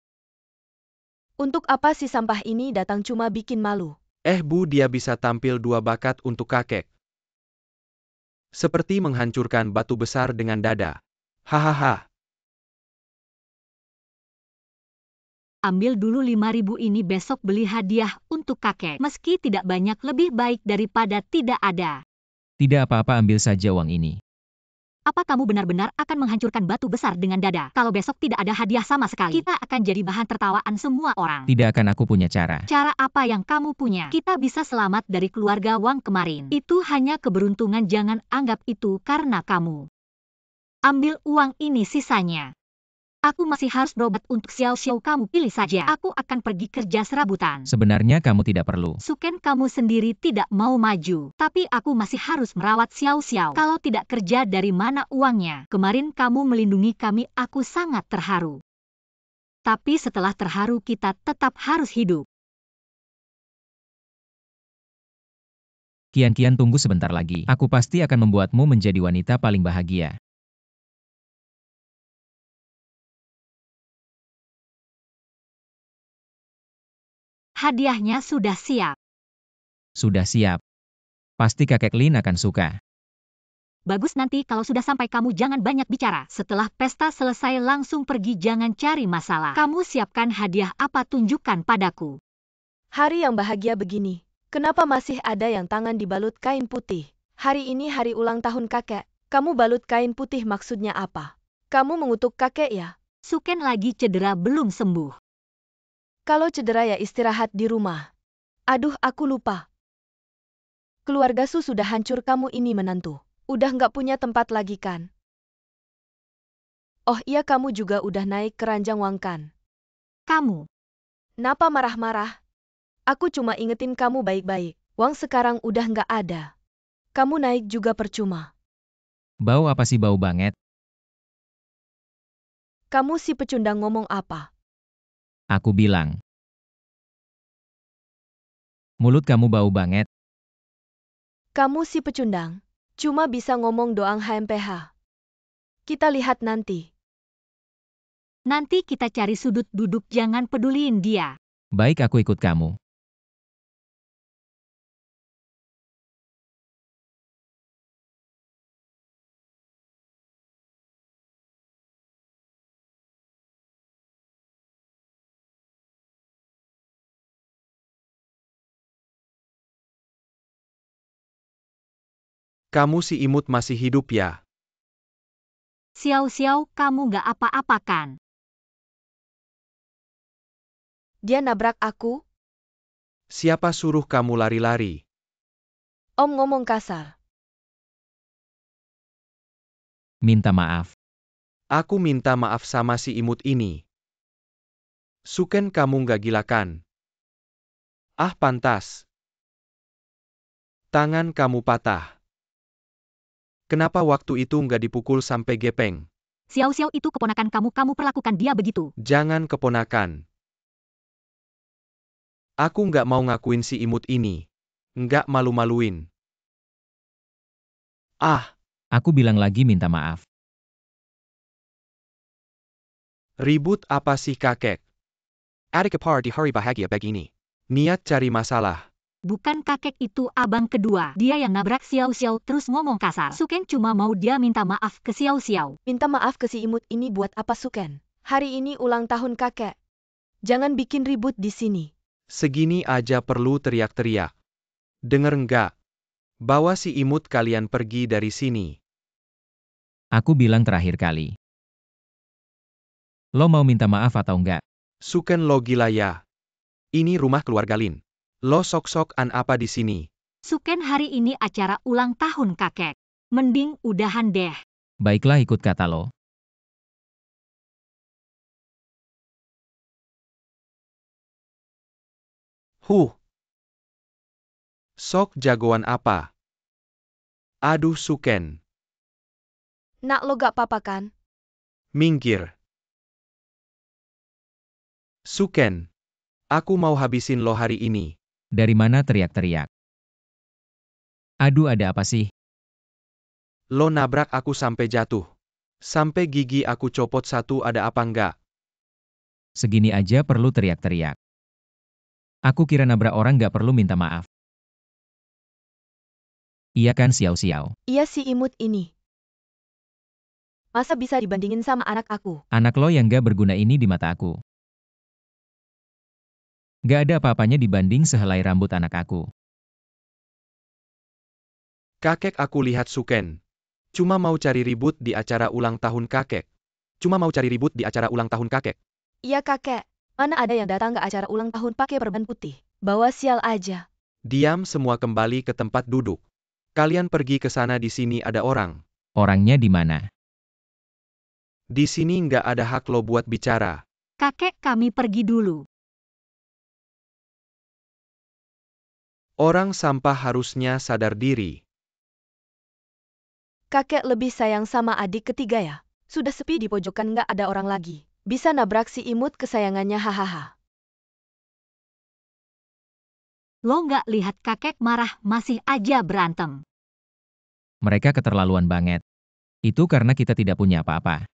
Untuk apa si sampah ini datang, cuma bikin malu? Bu, dia bisa tampil dua bakat untuk kakek. Seperti menghancurkan batu besar dengan dada. Hahaha. Ambil dulu 5.000 ini, besok beli hadiah untuk kakek. Meski tidak banyak, lebih baik daripada tidak ada. Tidak apa-apa, ambil saja uang ini. Apa kamu benar-benar akan menghancurkan batu besar dengan dada? Kalau besok tidak ada hadiah sama sekali, kita akan jadi bahan tertawaan semua orang. Tidak akan, aku punya cara. Cara apa yang kamu punya? Kita bisa selamat dari keluarga Wang kemarin. Itu hanya keberuntungan, jangan anggap itu karena kamu. Ambil uang ini sisanya. Aku masih harus berobat untuk Xiao Xiao, kamu pilih saja. Aku akan pergi kerja serabutan. Sebenarnya kamu tidak perlu. Suken, kamu sendiri tidak mau maju. Tapi aku masih harus merawat Xiao Xiao. Kalau tidak kerja, dari mana uangnya? Kemarin kamu melindungi kami, aku sangat terharu. Tapi setelah terharu, kita tetap harus hidup. Kian-Kian, tunggu sebentar lagi. Aku pasti akan membuatmu menjadi wanita paling bahagia. Hadiahnya sudah siap. Sudah siap. Pasti kakek Lin akan suka. Bagus, nanti kalau sudah sampai kamu jangan banyak bicara. Setelah pesta selesai langsung pergi, jangan cari masalah. Kamu siapkan hadiah apa, tunjukkan padaku. Hari yang bahagia begini. Kenapa masih ada yang tangan dibalut kain putih? Hari ini hari ulang tahun kakek. Kamu balut kain putih maksudnya apa? Kamu mengutuk kakek ya? Suken lagi cedera, belum sembuh. Kalau cedera ya istirahat di rumah. Aduh, aku lupa. Keluarga Su sudah hancur, kamu ini menantu. Udah nggak punya tempat lagi kan? Oh iya, kamu juga udah naik ke ranjang Wang kan? Kamu. Napa marah-marah? Aku cuma ingetin kamu baik-baik. Wang sekarang udah nggak ada. Kamu naik juga percuma. Bau apa sih, bau banget? Kamu si pecundang ngomong apa? Aku bilang. Mulut kamu bau banget. Kamu si pecundang. Cuma bisa ngomong doang HMPH. Kita lihat nanti. Nanti kita cari sudut duduk, jangan peduliin dia. Baik, aku ikut kamu. Kamu si imut masih hidup ya? Xiao, kamu nggak apa-apa kan? Dia nabrak aku? Siapa suruh kamu lari-lari? Om ngomong kasar. Minta maaf. Aku minta maaf sama si imut ini. Suken, kamu nggak gila kan? Ah, pantas. Tangan kamu patah. Kenapa waktu itu nggak dipukul sampai gepeng? Xiao itu keponakan kamu perlakukan dia begitu. Jangan keponakan. Aku nggak mau ngakuin si imut ini. Nggak malu-maluin. Ah, Aku bilang lagi minta maaf. ribut apa sih kakek? Adik party hari bahagia begini. Niat cari masalah. Bukan kakek itu abang kedua. Dia yang nabrak Xiao terus ngomong kasar. Suken cuma mau dia minta maaf ke Xiao. Minta maaf ke si imut ini buat apa Suken? Hari ini ulang tahun kakek. Jangan bikin ribut di sini. Segini aja perlu teriak-teriak. Denger nggak? Bawa si imut kalian pergi dari sini. Aku bilang terakhir kali. Lo mau minta maaf atau enggak? Suken, lo gila ya? Ini rumah keluarga Lin. Lo sok-sokan apa di sini? Suken, hari ini acara ulang tahun kakek. Mending udahan deh. Baiklah, ikut kata lo. Sok jagoan apa? Aduh Suken. Nak lo gak apa-apa kan? Minggir. Suken. Aku mau habisin lo hari ini. Dari mana teriak-teriak? Aduh, ada apa sih? Lo nabrak aku sampai jatuh. Sampai gigi aku copot satu, ada apa nggak? Segini aja perlu teriak-teriak. Aku kira nabrak orang gak perlu minta maaf. Iya kan Xiao? Iya si imut ini. Masa bisa dibandingin sama anak aku? Anak lo yang gak berguna ini di mata aku. Gak ada apa-apanya dibanding sehelai rambut anak aku. Kakek, aku lihat Suken. Cuma mau cari ribut di acara ulang tahun kakek. Iya kakek. Mana ada yang datang ke acara ulang tahun pakai perban putih? Bawa sial aja. Diam semua, kembali ke tempat duduk. Kalian pergi ke sana, di sini ada orang. Orangnya di mana? Di sini nggak ada hak lo buat bicara. Kakek, kami pergi dulu. Orang sampah harusnya sadar diri. Kakek lebih sayang sama adik ketiga ya? Sudah sepi di pojokan nggak ada orang lagi. Bisa nabrak si imut kesayangannya hahaha. Lo nggak lihat kakek marah, masih aja berantem. Mereka keterlaluan banget. Itu karena kita tidak punya apa-apa.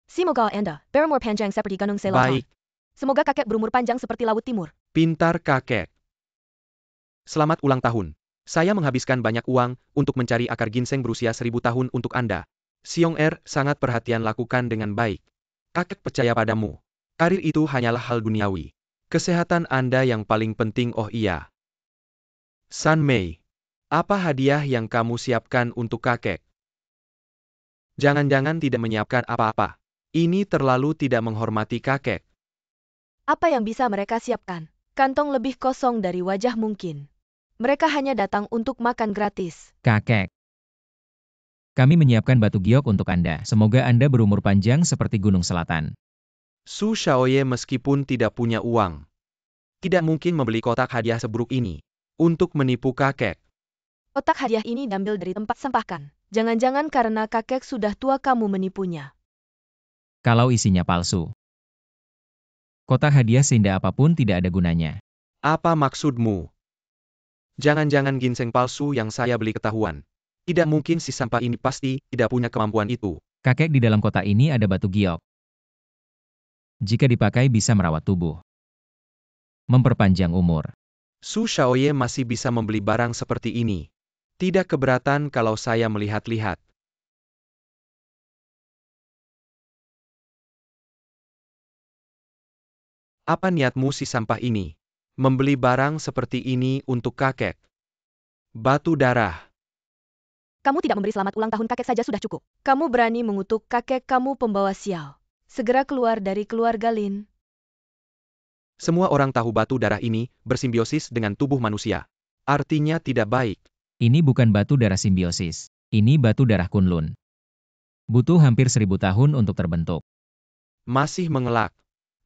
Semoga Anda berumur panjang seperti Gunung Selatan. Baik, Semoga kakek berumur panjang seperti Laut Timur. pintar kakek. Selamat ulang tahun. Saya menghabiskan banyak uang untuk mencari akar ginseng berusia 1000 tahun untuk Anda. Xiong sangat perhatian, lakukan dengan baik. Kakek percaya padamu. Karir itu hanyalah hal duniawi. Kesehatan Anda yang paling penting. Oh iya. San Mei, apa hadiah yang kamu siapkan untuk kakek? Jangan-jangan tidak menyiapkan apa-apa. Ini terlalu tidak menghormati kakek. Apa yang bisa mereka siapkan? Kantong lebih kosong dari wajah mungkin. Mereka hanya datang untuk makan gratis. Kakek. Kami menyiapkan batu giok untuk Anda. Semoga Anda berumur panjang seperti Gunung Selatan. Su Shaoye meskipun tidak punya uang, tidak mungkin membeli kotak hadiah seburuk ini untuk menipu kakek. Kotak hadiah ini diambil dari tempat sampah kan? Jangan-jangan karena kakek sudah tua kamu menipunya. Kalau isinya palsu. Kotak hadiah seindah apapun tidak ada gunanya. Apa maksudmu? Jangan-jangan ginseng palsu yang saya beli ketahuan. Tidak mungkin, si sampah ini pasti tidak punya kemampuan itu. Kakek, di dalam kotak ini ada batu giok. Jika dipakai bisa merawat tubuh. Memperpanjang umur. Su Shaoye masih bisa membeli barang seperti ini. Tidak keberatan kalau saya melihat-lihat. Apa niatmu si sampah ini? Membeli barang seperti ini untuk kakek. Batu darah. Kamu tidak memberi selamat ulang tahun kakek saja sudah cukup. Kamu berani mengutuk kakek kamu pembawa sial. Segera keluar dari keluarga Lin. Semua orang tahu batu darah ini bersimbiosis dengan tubuh manusia. Artinya tidak baik. Ini bukan batu darah simbiosis. Ini batu darah Kunlun. Butuh hampir 1000 tahun untuk terbentuk. Masih mengelak.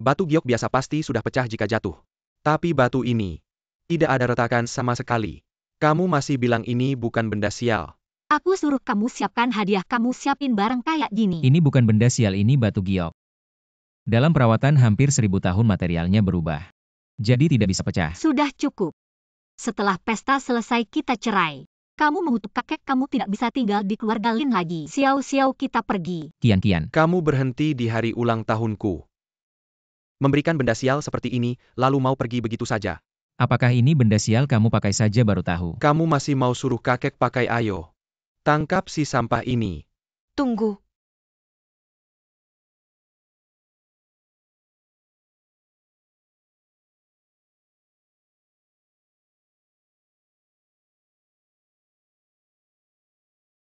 Batu giok biasa pasti sudah pecah jika jatuh. Tapi batu ini tidak ada retakan sama sekali. Kamu masih bilang ini bukan benda sial. Aku suruh kamu siapkan hadiah, kamu siapin barang kayak gini. Ini bukan benda sial, ini batu giok. Dalam perawatan hampir 1000 tahun materialnya berubah. Jadi tidak bisa pecah. Sudah cukup. Setelah pesta selesai kita cerai. Kamu mengutuk kakek, kamu tidak bisa tinggal di keluarga Lin lagi. Xiao, kita pergi. Kian. Kamu berhenti di hari ulang tahunku. Memberikan benda sial seperti ini, lalu mau pergi begitu saja. Apakah ini benda sial kamu pakai saja baru tahu? Kamu masih mau suruh kakek pakai, ayo. Tangkap si sampah ini. Tunggu.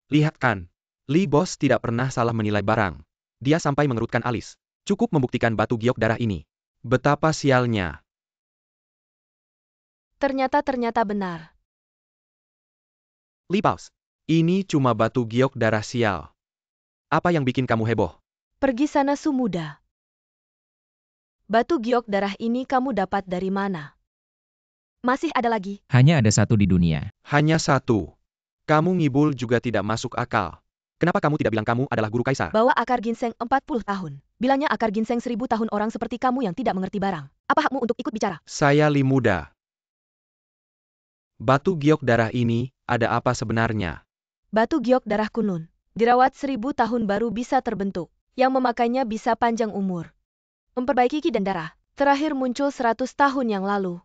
Lihat kan, Li Bos tidak pernah salah menilai barang. Dia sampai mengerutkan alis. Cukup membuktikan batu giok darah ini. Betapa sialnya. Ternyata benar. Li Paus, ini cuma batu giok darah sial. Apa yang bikin kamu heboh? Pergi sana Sumuda. Batu giok darah ini kamu dapat dari mana? Masih ada lagi? Hanya ada satu di dunia. Hanya satu. Kamu ngibul juga tidak masuk akal. Kenapa kamu tidak bilang kamu adalah guru kaisar? Bawa akar ginseng 40 tahun. Bilangnya akar ginseng 1000 tahun, orang seperti kamu yang tidak mengerti barang. Apa hakmu untuk ikut bicara? Saya Li Muda. Batu giok darah ini, ada apa sebenarnya? Batu giok darah Kunlun. Dirawat 1000 tahun baru bisa terbentuk. Yang memakainya bisa panjang umur. Memperbaiki ki dan darah. Terakhir muncul 100 tahun yang lalu.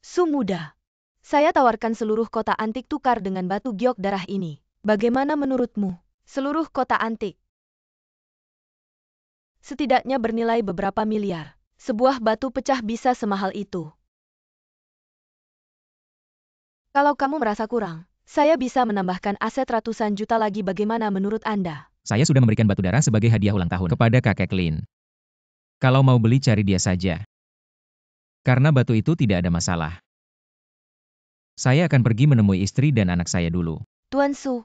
Sumuda. Saya tawarkan seluruh kota antik tukar dengan batu giok darah ini. Bagaimana menurutmu? Seluruh kota antik. Setidaknya bernilai beberapa miliar. Sebuah batu pecah bisa semahal itu. Kalau kamu merasa kurang, saya bisa menambahkan aset ratusan juta lagi. Bagaimana menurut Anda? Saya sudah memberikan batu darah sebagai hadiah ulang tahun kepada kakek Lin. Kalau mau beli cari dia saja. Karena batu itu tidak ada masalah. Saya akan pergi menemui istri dan anak saya dulu. Tuan Su.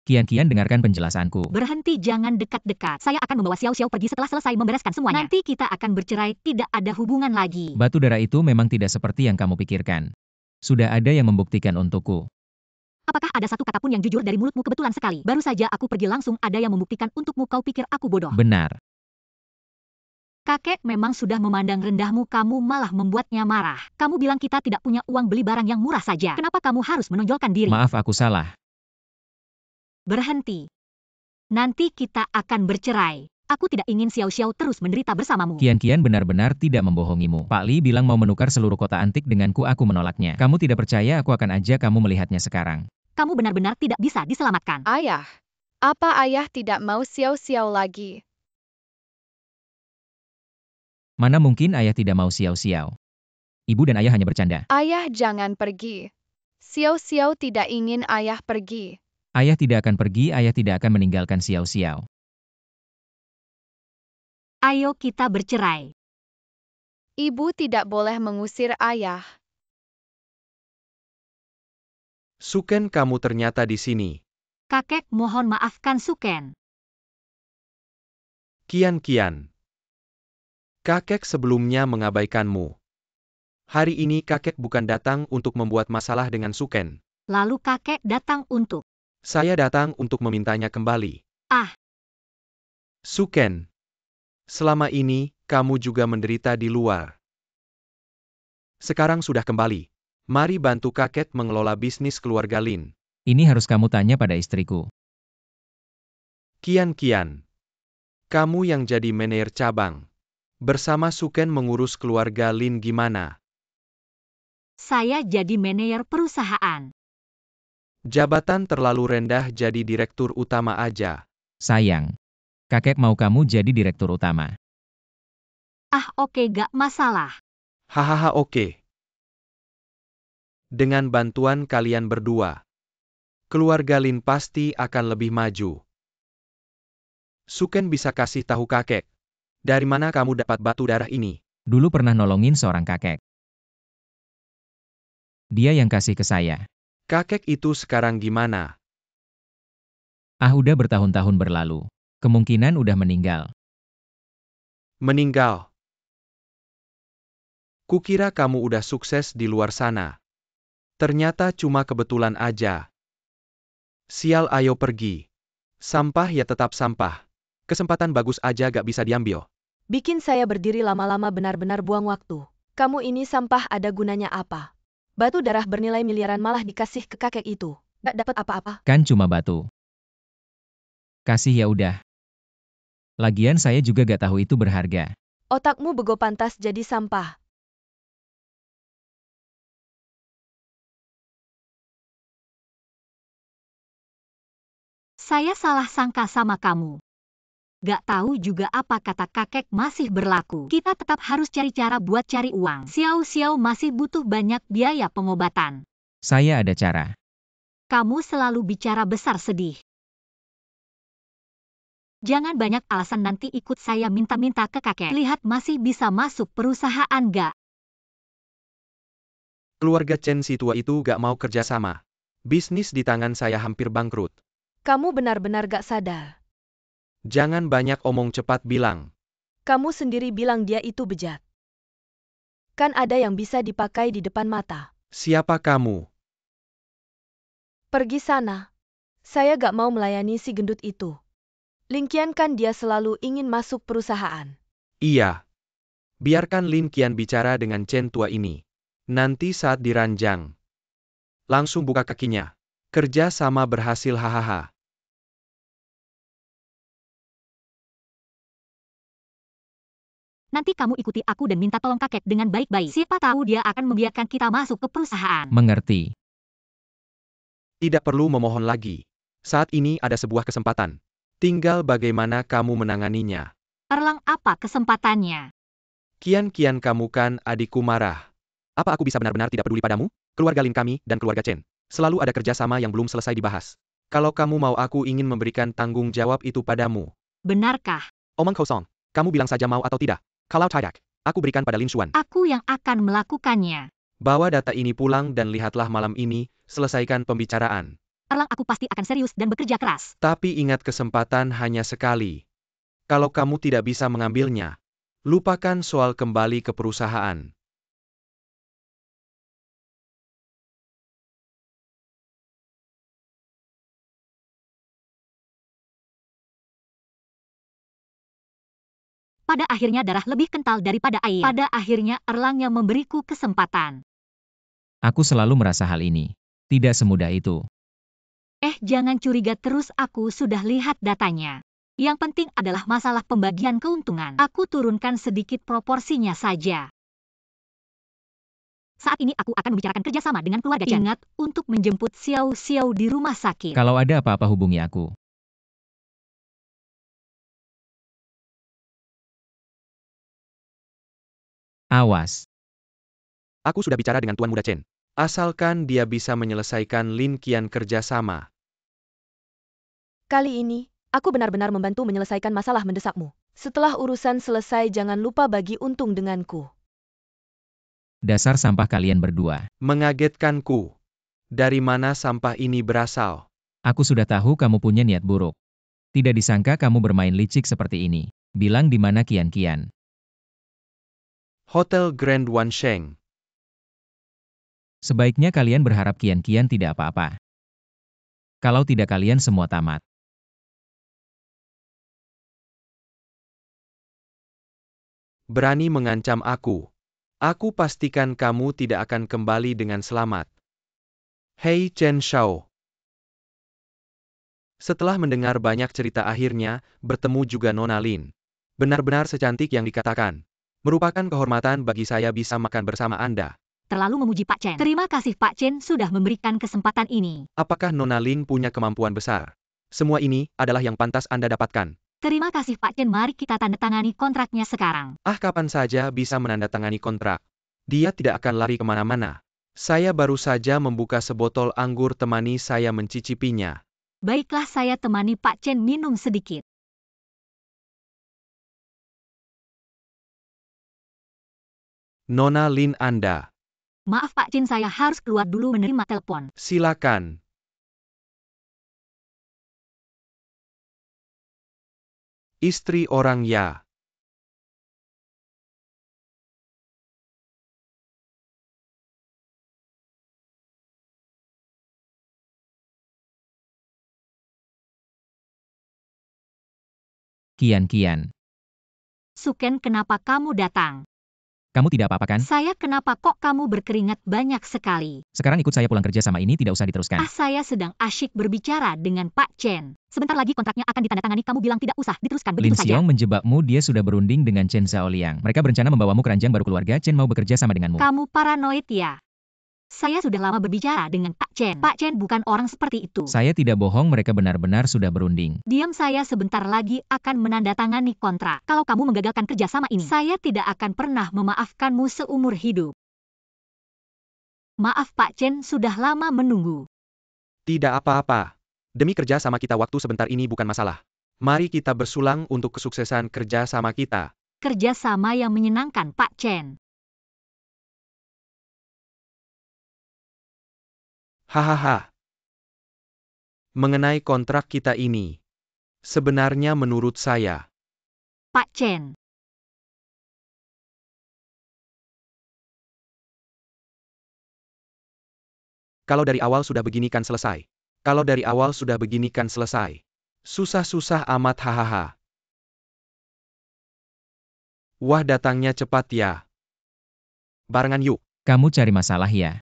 Kian dengarkan penjelasanku. Berhenti, jangan dekat-dekat. Saya akan membawa Xiao pergi setelah selesai membereskan semuanya. Nanti kita akan bercerai, tidak ada hubungan lagi. Batu darah itu memang tidak seperti yang kamu pikirkan. Sudah ada yang membuktikan untukku. Apakah ada satu kata pun yang jujur dari mulutmu? Kebetulan sekali. Baru saja aku pergi langsung ada yang membuktikan untukmu. Kau pikir aku bodoh? Benar. Kakek memang sudah memandang rendahmu, kamu malah membuatnya marah. Kamu bilang kita tidak punya uang beli barang yang murah saja. Kenapa kamu harus menonjolkan diri? Maaf, aku salah. Berhenti. Nanti kita akan bercerai. Aku tidak ingin Xiao terus menderita bersamamu. Kian benar-benar tidak membohongimu. Pak Li bilang mau menukar seluruh kota antik denganku, aku menolaknya. Kamu tidak percaya, aku akan ajak kamu melihatnya sekarang. Kamu benar-benar tidak bisa diselamatkan. Ayah, apa ayah tidak mau Xiao lagi? Mana mungkin ayah tidak mau Xiao. Ibu dan ayah hanya bercanda. Ayah jangan pergi. Xiao tidak ingin ayah pergi. Ayah tidak akan pergi, ayah tidak akan meninggalkan Xiao. Ayo kita bercerai. Ibu tidak boleh mengusir ayah. Suken, kamu ternyata di sini. Kakek, mohon maafkan Suken. Kian. Kakek sebelumnya mengabaikanmu. Hari ini kakek bukan datang untuk membuat masalah dengan Suken. Lalu kakek datang untuk... Saya datang untuk memintanya kembali. Ah. Suken. Selama ini, kamu juga menderita di luar. Sekarang sudah kembali. Mari bantu kakek mengelola bisnis keluarga Lin. Ini harus kamu tanya pada istriku. Kian. Kamu yang jadi manajer cabang. Bersama Suken mengurus keluarga Lin gimana? Saya jadi manajer perusahaan. Jabatan terlalu rendah, jadi direktur utama aja. Sayang. Kakek mau kamu jadi direktur utama. Ah oke gak masalah. Hahaha oke. Dengan bantuan kalian berdua, keluarga Lin pasti akan lebih maju. Suken bisa kasih tahu kakek, dari mana kamu dapat batu darah ini? Dulu pernah nolongin seorang kakek. Dia yang kasih ke saya. Kakek itu sekarang gimana? Ah udah bertahun-tahun berlalu. Kemungkinan udah meninggal. Meninggal. Kukira kamu udah sukses di luar sana. Ternyata cuma kebetulan aja. Sial ayo pergi. Sampah ya tetap sampah. Kesempatan bagus aja gak bisa diambil. Bikin saya berdiri lama-lama benar-benar buang waktu. Kamu ini sampah ada gunanya apa? Batu darah bernilai miliaran malah dikasih ke kakek itu. Gak dapat apa-apa. Kan cuma batu. Kasih ya udah. Lagian saya juga gak tahu itu berharga. Otakmu bego pantas jadi sampah. Saya salah sangka sama kamu. Gak tahu juga apa kata kakek masih berlaku. Kita tetap harus cari cara buat cari uang. Xiao masih butuh banyak biaya pengobatan. Saya ada cara. Kamu selalu bicara besar sedih. Jangan banyak alasan nanti ikut saya minta-minta ke kakek. Lihat masih bisa masuk perusahaan gak? Keluarga Chen si tua itu gak mau kerja sama. Bisnis di tangan saya hampir bangkrut. Kamu benar-benar gak sadar. Jangan banyak omong cepat bilang. Kamu sendiri bilang dia itu bejat. Kan ada yang bisa dipakai di depan mata. Siapa kamu? Pergi sana. Saya gak mau melayani si gendut itu. Lin Qian kan dia selalu ingin masuk perusahaan. Iya. Biarkan Lin Qian bicara dengan Chen tua ini. Nanti saat diranjang, langsung buka kakinya. Kerja sama berhasil hahaha. Nanti kamu ikuti aku dan minta tolong kakek dengan baik-baik. Siapa tahu dia akan membiarkan kita masuk ke perusahaan. Mengerti. Tidak perlu memohon lagi. Saat ini ada sebuah kesempatan. Tinggal bagaimana kamu menanganinya. Erlang apa kesempatannya? Kian kamu kan adikku marah. Apa aku bisa benar-benar tidak peduli padamu? Keluarga Lin kami dan keluarga Chen. Selalu ada kerjasama yang belum selesai dibahas. Kalau kamu mau aku ingin memberikan tanggung jawab itu padamu. Benarkah? Omong kosong. Kamu bilang saja mau atau tidak. Kalau tidak, aku berikan pada Lin Xuan. Aku yang akan melakukannya. Bawa data ini pulang dan lihatlah malam ini, selesaikan pembicaraan. Erlang aku pasti akan serius dan bekerja keras. Tapi ingat kesempatan hanya sekali. Kalau kamu tidak bisa mengambilnya, lupakan soal kembali ke perusahaan. Pada akhirnya darah lebih kental daripada air. Pada akhirnya Erlang yang memberiku kesempatan. Aku selalu merasa hal ini. Tidak semudah itu. Jangan curiga terus, aku sudah lihat datanya. Yang penting adalah masalah pembagian keuntungan. Aku turunkan sedikit proporsinya saja. Saat ini aku akan membicarakan kerjasama dengan keluarga Chen. Ingat, untuk menjemput Xiao di rumah sakit. Kalau ada apa-apa hubungi aku. Awas. Aku sudah bicara dengan Tuan Muda Chen. Asalkan dia bisa menyelesaikan Lin Qian kerjasama. Kali ini, aku benar-benar membantu menyelesaikan masalah mendesakmu. Setelah urusan selesai jangan lupa bagi untung denganku. Dasar sampah kalian berdua. Mengagetkanku. Dari mana sampah ini berasal? Aku sudah tahu kamu punya niat buruk. Tidak disangka kamu bermain licik seperti ini. Bilang di mana Kian. Hotel Grand Wansheng. Sebaiknya kalian berharap Kian tidak apa-apa. Kalau tidak kalian semua tamat. Berani mengancam aku. Aku pastikan kamu tidak akan kembali dengan selamat. Hei Chen Shao. Setelah mendengar banyak cerita akhirnya, bertemu juga Nona Lin. Benar-benar secantik yang dikatakan. Merupakan kehormatan bagi saya bisa makan bersama Anda. Terlalu memuji Pak Chen. Terima kasih Pak Chen sudah memberikan kesempatan ini. Apakah Nona Lin punya kemampuan besar? Semua ini adalah yang pantas Anda dapatkan. Terima kasih Pak Chen, mari kita tanda tangani kontraknya sekarang. Kapan saja bisa menandatangani kontrak. Dia tidak akan lari kemana-mana. Saya baru saja membuka sebotol anggur, temani saya mencicipinya. Baiklah, saya temani Pak Chen minum sedikit. Nona Lin Anda. Maaf Pak Chen, saya harus keluar dulu menerima telepon. Silakan. Istri orang ya. Kian. Suken, kenapa kamu datang? Kamu tidak apa-apa kan? Saya kenapa kok kamu berkeringat banyak sekali? Sekarang ikut saya pulang kerja, sama ini tidak usah diteruskan. Saya sedang asyik berbicara dengan Pak Chen. Sebentar lagi kontraknya akan ditandatangani, kamu bilang tidak usah diteruskan Lin begitu saja. Xiong menjebakmu, dia sudah berunding dengan Chen Xiaoliang. Mereka berencana membawamu ke ranjang baru, keluarga Chen mau bekerja sama denganmu. Kamu paranoid ya? Saya sudah lama berbicara dengan Pak Chen. Pak Chen bukan orang seperti itu. Saya tidak bohong, mereka benar-benar sudah berunding. Diam, saya sebentar lagi akan menandatangani kontrak. Kalau kamu menggagalkan kerjasama ini, saya tidak akan pernah memaafkanmu seumur hidup. Maaf Pak Chen, sudah lama menunggu. Tidak apa-apa. Demi kerja sama kita, waktu sebentar ini bukan masalah. Mari kita bersulang untuk kesuksesan kerja sama kita. Kerjasama yang menyenangkan Pak Chen. Hahaha. Mengenai kontrak kita ini, sebenarnya menurut saya, Pak Chen. kalau dari awal sudah begini kan selesai. Kalau dari awal sudah begini kan selesai. Susah-susah amat, hahaha. Wah, datangnya cepat ya. Barengan yuk. Kamu cari masalah ya?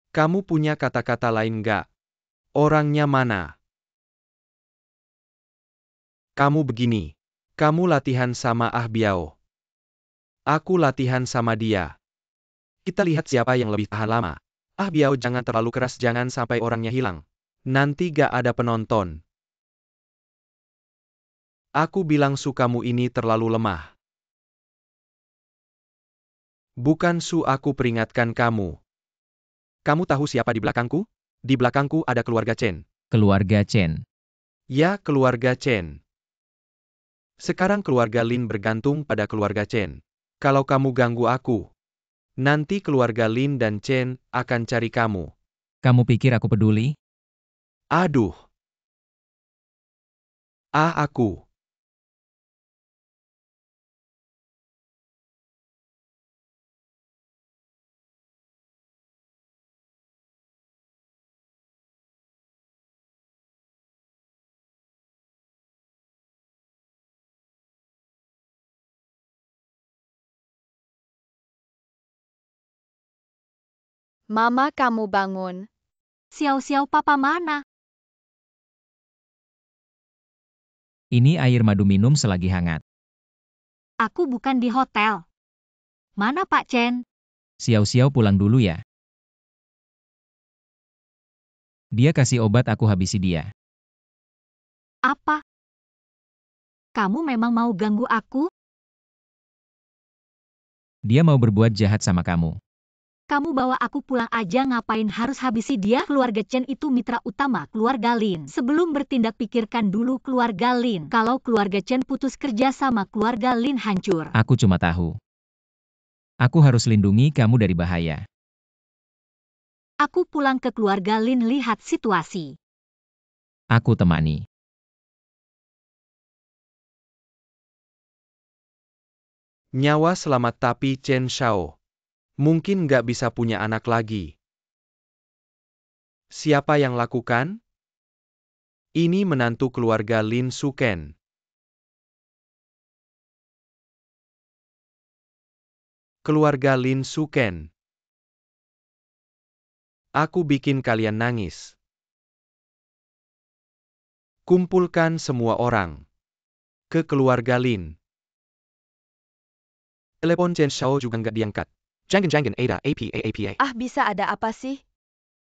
Kamu punya kata-kata lain nggak? Orangnya mana? Kamu begini. Kamu latihan sama Biao. Aku latihan sama dia. Kita lihat siapa yang lebih tahan lama. Biao, jangan terlalu keras, jangan sampai orangnya hilang. Nanti gak ada penonton. Aku bilang kamu ini terlalu lemah. Bukan aku peringatkan kamu. Kamu tahu siapa di belakangku? Di belakangku ada keluarga Chen. Keluarga Chen. Ya, keluarga Chen. Sekarang keluarga Lin bergantung pada keluarga Chen. Kalau kamu ganggu aku, nanti keluarga Lin dan Chen akan cari kamu. Kamu pikir aku peduli? Aduh. Aku. Mama, kamu bangun. Xiao-xiao, papa mana? Ini air madu, minum selagi hangat. Aku bukan di hotel. Mana Pak Chen? Xiao-xiao pulang dulu ya. Dia kasih obat, aku habisi dia. Apa? Kamu memang mau ganggu aku? Dia mau berbuat jahat sama kamu. Kamu bawa aku pulang aja, ngapain harus habisi dia? Keluarga Chen itu mitra utama keluarga Lin. Sebelum bertindak, pikirkan dulu keluarga Lin. Kalau keluarga Chen putus kerja sama keluarga Lin, hancur. Aku cuma tahu. Aku harus lindungi kamu dari bahaya. Aku pulang ke keluarga Lin, lihat situasi. Aku temani. Nyawa selamat, tapi Chen Xiao mungkin nggak bisa punya anak lagi. Siapa yang lakukan? Ini menantu keluarga Lin Suken. Keluarga Lin Suken. Aku bikin kalian nangis. Kumpulkan semua orang ke keluarga Lin. Telepon Chen Xiao juga nggak diangkat. Jangan ada apa. Bisa ada apa sih?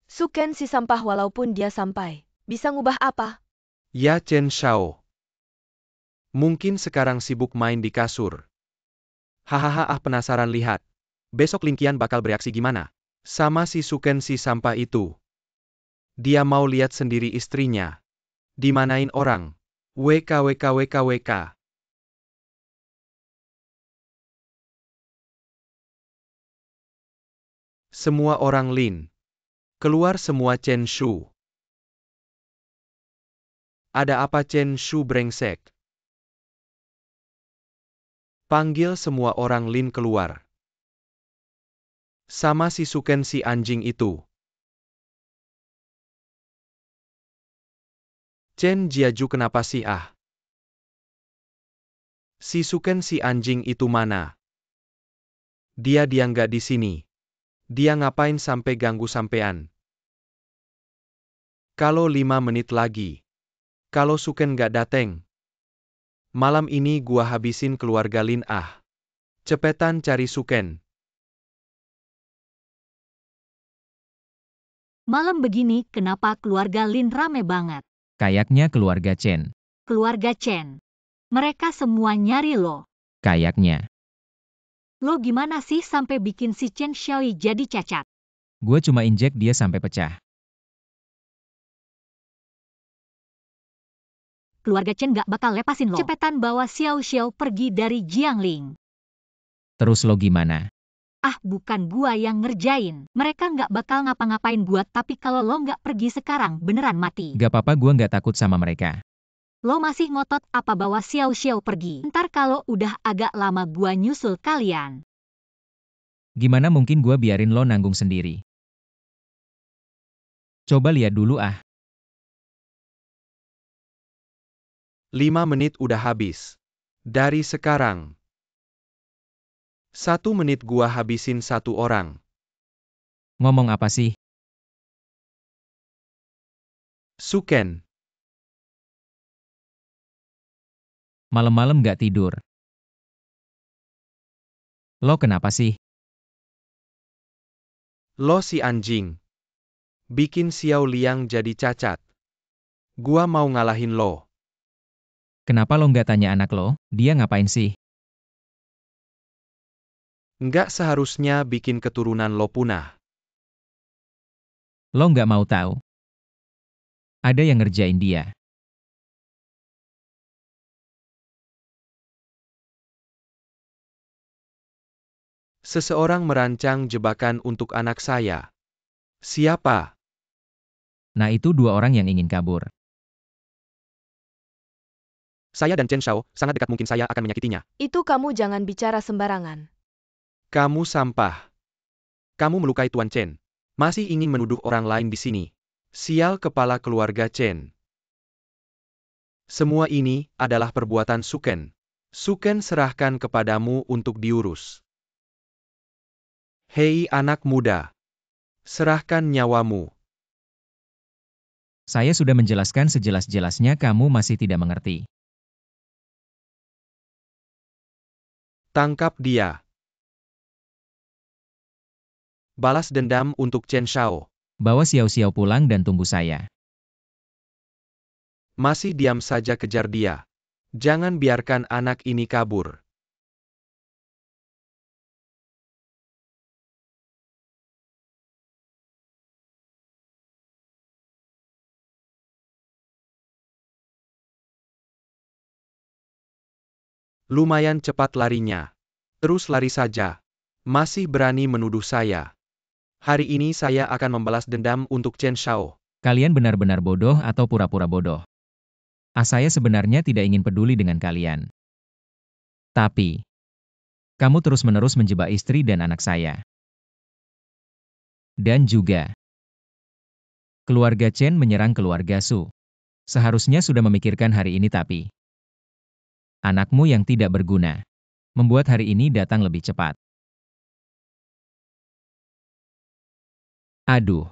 Suken si sampah, walaupun dia sampai. Bisa ngubah apa? Ya Chen Shao. Mungkin sekarang sibuk main di kasur. Hahaha penasaran lihat. Besok Lin Qian bakal bereaksi gimana? Sama si Suken si sampah itu. Dia mau lihat sendiri istrinya. Dimanain orang. WKWKWKWK. Semua orang Lin. Keluar semua Chen Shu. Ada apa Chen Shu brengsek? Panggil semua orang Lin keluar. Sama si Suken si anjing itu. Chen Jiaju kenapa sih ah? Si Suken si anjing itu mana? Dia nggak di sini. Dia ngapain sampai ganggu sampean? Kalau 5 menit lagi. Kalau Suken nggak dateng. Malam ini gua habisin keluarga Lin ah. Cepetan cari Suken. Malam begini kenapa keluarga Lin rame banget? Kayaknya keluarga Chen. Keluarga Chen. Mereka semua nyari lo. Kayaknya. Lo gimana sih sampai bikin si Chen Xiaoyi jadi cacat? Gue cuma injek dia sampai pecah. Keluarga Chen gak bakal lepasin lo. Cepetan bawa Xiao Xiao pergi dari Jiangling. Terus lo gimana? Ah, bukan gua yang ngerjain. Mereka nggak bakal ngapa-ngapain gua, tapi kalau lo nggak pergi sekarang, beneran mati. Gak apa-apa, gue nggak takut sama mereka. Lo masih ngotot apa bawa Xiao Xiao pergi? Ntar kalau udah agak lama gua nyusul kalian. Gimana mungkin gue biarin lo nanggung sendiri? Coba lihat dulu ah. 5 menit udah habis. Dari sekarang. 1 menit gua habisin 1 orang. Ngomong apa sih? Suken. Malam-malam gak tidur. Lo kenapa sih? Lo si anjing. Bikin Xiao Liang jadi cacat. Gua mau ngalahin lo. Kenapa lo nggak tanya anak lo, dia ngapain sih? Nggak seharusnya bikin keturunan lo punah. Lo nggak mau tahu. Ada yang ngerjain dia. Seseorang merancang jebakan untuk anak saya. Siapa? Nah itu 2 orang yang ingin kabur. Saya dan Chen Shao, sangat dekat mungkin saya akan menyakitinya. Itu kamu jangan bicara sembarangan. Kamu sampah. Kamu melukai Tuan Chen. Masih ingin menuduh orang lain di sini. Sial kepala keluarga Chen. Semua ini adalah perbuatan Suken. Suken serahkan kepadamu untuk diurus. Hei anak muda. Serahkan nyawamu. Saya sudah menjelaskan sejelas-jelasnya, kamu masih tidak mengerti. Tangkap dia. Balas dendam untuk Chen Shao. Bawa Xiao Xiao pulang dan tunggu saya. Masih diam saja, kejar dia. Jangan biarkan anak ini kabur. Lumayan cepat larinya. Terus lari saja. Masih berani menuduh saya. Hari ini saya akan membalas dendam untuk Chen Shao. Kalian benar-benar bodoh atau pura-pura bodoh. Saya sebenarnya tidak ingin peduli dengan kalian. Tapi, kamu terus-menerus menjebak istri dan anak saya. Dan juga, keluarga Chen menyerang keluarga Su. Seharusnya sudah memikirkan hari ini, tapi anakmu yang tidak berguna membuat hari ini datang lebih cepat. Aduh.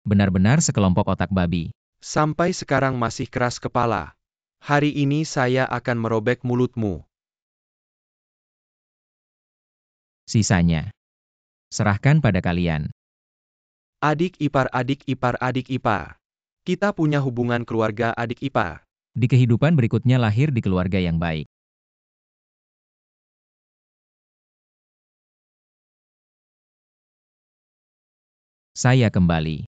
Benar-benar sekelompok otak babi. Sampai sekarang masih keras kepala. Hari ini saya akan merobek mulutmu. Sisanya, serahkan pada kalian. Adik ipar, adik ipar, adik ipar. Kita punya hubungan keluarga adik ipar. Di kehidupan berikutnya lahir di keluarga yang baik. Saya kembali.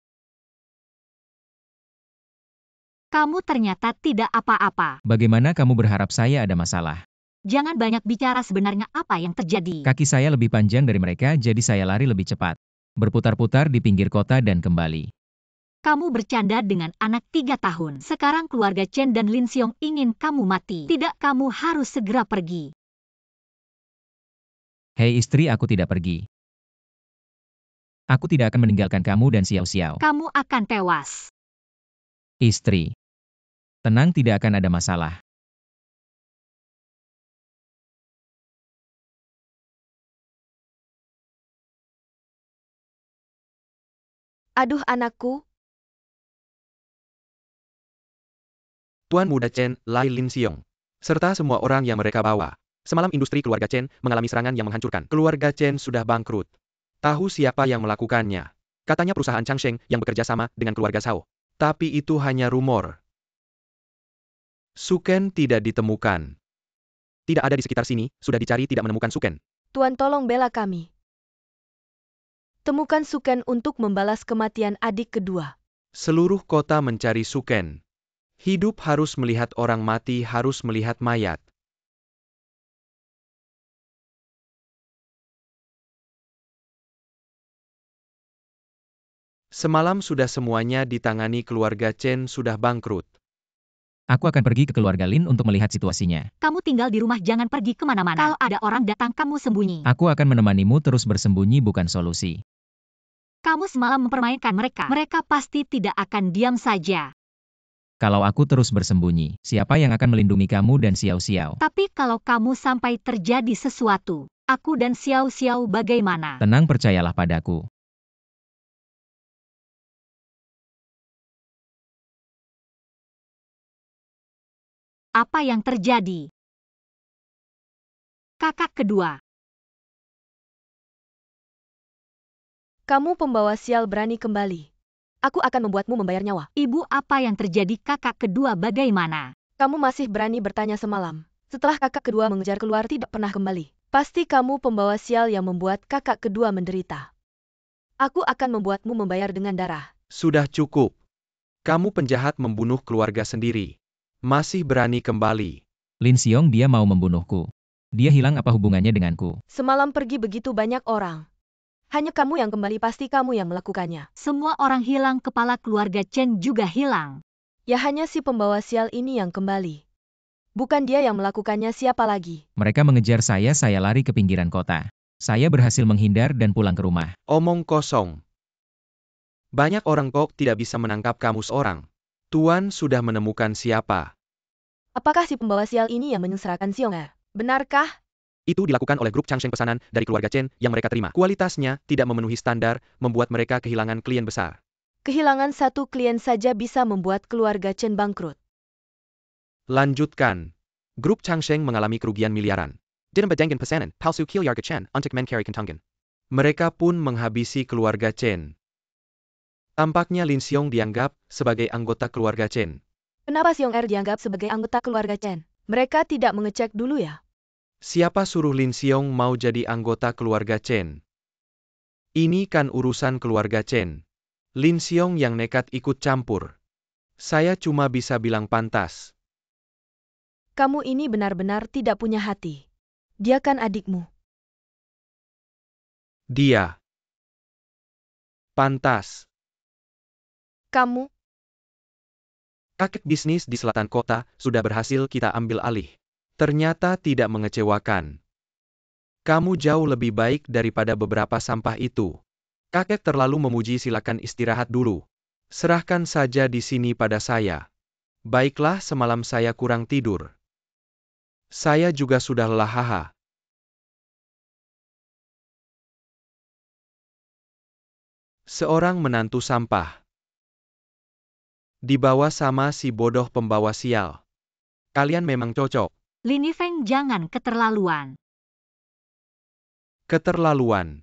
Kamu ternyata tidak apa-apa. Bagaimana kamu berharap saya ada masalah? Jangan banyak bicara, sebenarnya apa yang terjadi. Kaki saya lebih panjang dari mereka, jadi saya lari lebih cepat. Berputar-putar di pinggir kota dan kembali. Kamu bercanda dengan anak 3 tahun. Sekarang keluarga Chen dan Lin Xiong ingin kamu mati. Tidak, kamu harus segera pergi. Hei istri, aku tidak pergi. Aku tidak akan meninggalkan kamu dan Xiao Xiao. Kamu akan tewas. Istri. Tenang, tidak akan ada masalah. Aduh anakku, Tuan Muda Chen, Lai Lin Xiong. Serta semua orang yang mereka bawa. Semalam industri keluarga Chen mengalami serangan yang menghancurkan. Keluarga Chen sudah bangkrut. Tahu siapa yang melakukannya? Katanya perusahaan Changsheng yang bekerja sama dengan keluarga Shao. Tapi itu hanya rumor. Suken tidak ditemukan. Tidak ada di sekitar sini, sudah dicari tidak menemukan Suken. Tuan tolong bela kami. Temukan Suken untuk membalas kematian adik kedua. Seluruh kota mencari Suken. Hidup harus melihat orang mati, harus melihat mayat. Semalam sudah semuanya ditangani, keluarga Chen sudah bangkrut. Aku akan pergi ke keluarga Lin untuk melihat situasinya. Kamu tinggal di rumah, jangan pergi kemana-mana. Kalau ada orang datang, kamu sembunyi. Aku akan menemanimu, terus bersembunyi bukan solusi. Kamu semalam mempermainkan mereka. Mereka pasti tidak akan diam saja. Kalau aku terus bersembunyi, siapa yang akan melindungi kamu dan Xiao Xiao? Tapi kalau kamu sampai terjadi sesuatu, aku dan Xiao Xiao bagaimana? Tenang, percayalah padaku. Apa yang terjadi? Kakak kedua. Kamu pembawa sial berani kembali. Aku akan membuatmu membayar nyawa. Ibu, apa yang terjadi? Kakak kedua bagaimana? Kamu masih berani bertanya semalam. Setelah kakak kedua mengejar keluar tidak pernah kembali. Pasti kamu pembawa sial yang membuat kakak kedua menderita. Aku akan membuatmu membayar dengan darah. Sudah cukup. Kamu penjahat membunuh keluarga sendiri. Masih berani kembali. Lin Xiong, dia mau membunuhku. Dia hilang, apa hubungannya denganku? Semalam pergi begitu banyak orang. Hanya kamu yang kembali, pasti kamu yang melakukannya. Semua orang hilang, kepala keluarga Chen juga hilang. Ya hanya si pembawa sial ini yang kembali. Bukan dia yang melakukannya, siapa lagi? Mereka mengejar saya lari ke pinggiran kota. Saya berhasil menghindar dan pulang ke rumah. Omong kosong. Banyak orang kok tidak bisa menangkap kamu seorang. Tuan sudah menemukan siapa. Apakah si pembawa sial ini yang menyengsarakan Xiong Er? Benarkah? Itu dilakukan oleh grup Changsheng pesanan dari keluarga Chen yang mereka terima. Kualitasnya tidak memenuhi standar, membuat mereka kehilangan klien besar. Kehilangan satu klien saja bisa membuat keluarga Chen bangkrut. Lanjutkan. Grup Changsheng mengalami kerugian miliaran. Didn't bedangkan pesanan, palsu keluarga Chen untuk mencari keuntungan. Mereka pun menghabisi keluarga Chen. Tampaknya Lin Xiong dianggap sebagai anggota keluarga Chen. Kenapa Xiong Er dianggap sebagai anggota keluarga Chen? Mereka tidak mengecek dulu ya? Siapa suruh Lin Xiong mau jadi anggota keluarga Chen? Ini kan urusan keluarga Chen. Lin Xiong yang nekat ikut campur. Saya cuma bisa bilang pantas. Kamu ini benar-benar tidak punya hati. Dia kan adikmu. Dia. Pantas. Kamu, Kakek bisnis di selatan kota sudah berhasil kita ambil alih. Ternyata tidak mengecewakan. Kamu jauh lebih baik daripada beberapa sampah itu. Kakek terlalu memuji, silakan istirahat dulu. Serahkan saja di sini pada saya. Baiklah, semalam saya kurang tidur. Saya juga sudah lelah, haha. Seorang menantu sampah. Dibawa sama si bodoh pembawa sial. Kalian memang cocok. Lin Yifeng, jangan keterlaluan. Keterlaluan.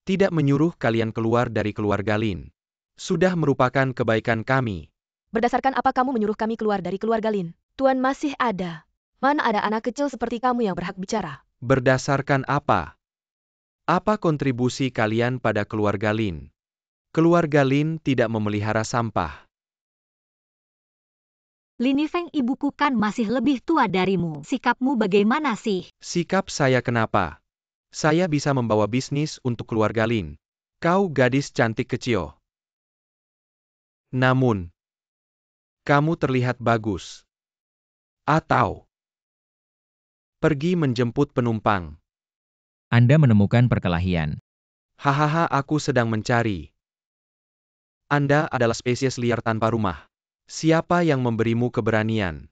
Tidak menyuruh kalian keluar dari keluarga Lin. Sudah merupakan kebaikan kami. Berdasarkan apa kamu menyuruh kami keluar dari keluarga Lin? Tuan masih ada. Mana ada anak kecil seperti kamu yang berhak bicara? Berdasarkan apa? Apa kontribusi kalian pada keluarga Lin? Keluarga Lin tidak memelihara sampah. Lin Yifeng, ibuku kan masih lebih tua darimu. Sikapmu bagaimana sih? Sikap saya kenapa? Saya bisa membawa bisnis untuk keluarga Lin. Kau gadis cantik kecil. Namun, kamu terlihat bagus. Atau pergi menjemput penumpang. Anda menemukan perkelahian. Hahaha, aku sedang mencari. Anda adalah spesies liar tanpa rumah. Siapa yang memberimu keberanian?